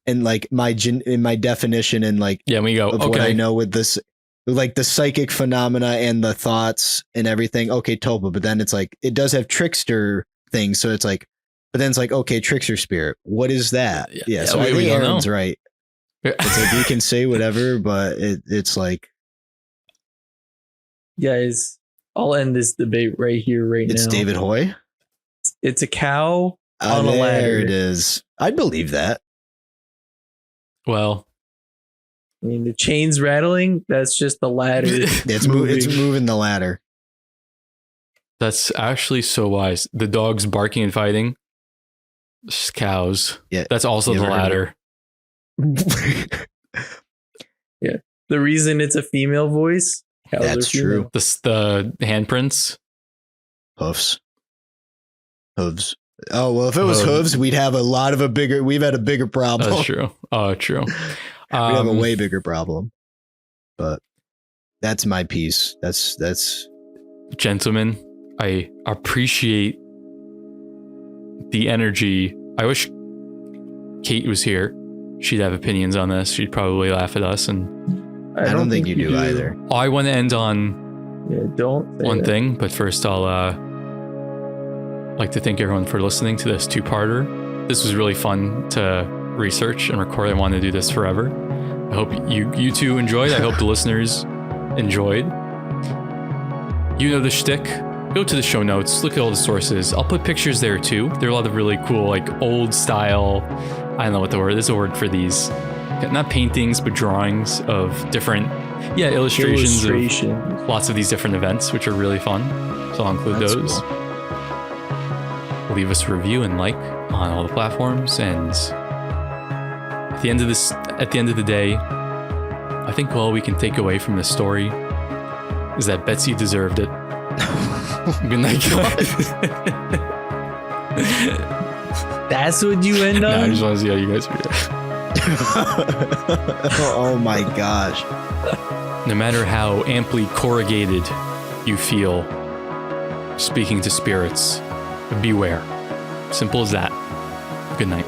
and like in my definition and like We go. of Okay. what I know with this, like the psychic phenomena and the thoughts and everything. Okay, tulpa, but then it's like it does have trickster things, so it's like, but then it's like, okay, trickster spirit. What is that? Yeah, so I think Aaron's right. It's like we can say whatever, but it's like, Guys, I'll end this debate right here, right now. it's David Hoy. It's a cow on a ladder. There it is. I'd believe that. Well, I mean, the chains rattling, that's just the ladder. It's moving the ladder. that's actually so wise. The dogs barking and fighting. Just cows. Yeah. That's also You the ever heard ladder. The reason it's a female voice, cows That's are female. true. The handprints. Hooves. Oh well, if it was hooves, we'd have we've had a bigger problem. That's true. Oh, true. We have a way bigger problem. But that's my piece. That's Gentlemen, I appreciate the energy. I wish Kate was here. She'd have opinions on this. She'd probably laugh at us. And I don't think you do either. I want to end on Yeah, don't say one that. thing, but first I'll like to thank everyone for listening to this two-parter. This was really fun to research and record. I want to do this forever. I hope you two enjoyed. I hope the listeners enjoyed. You know the shtick. Go to the show notes, look at all the sources. I'll put pictures there too. There are a lot of really cool, like old style, I don't know what the word, there's a word for these. Not paintings, but drawings of different, illustrations. Of lots of these different events, which are really fun. So I'll include That's those. cool. Leave us a review and like on all the platforms. And at the end of the day, I think all we can take away from this story is that Betsy deserved it. Good night, guys. That's what you end No, I on? just want to see how you guys feel. Oh my gosh. No matter how amply corrugated you feel speaking to spirits, beware. Simple as that. Good night.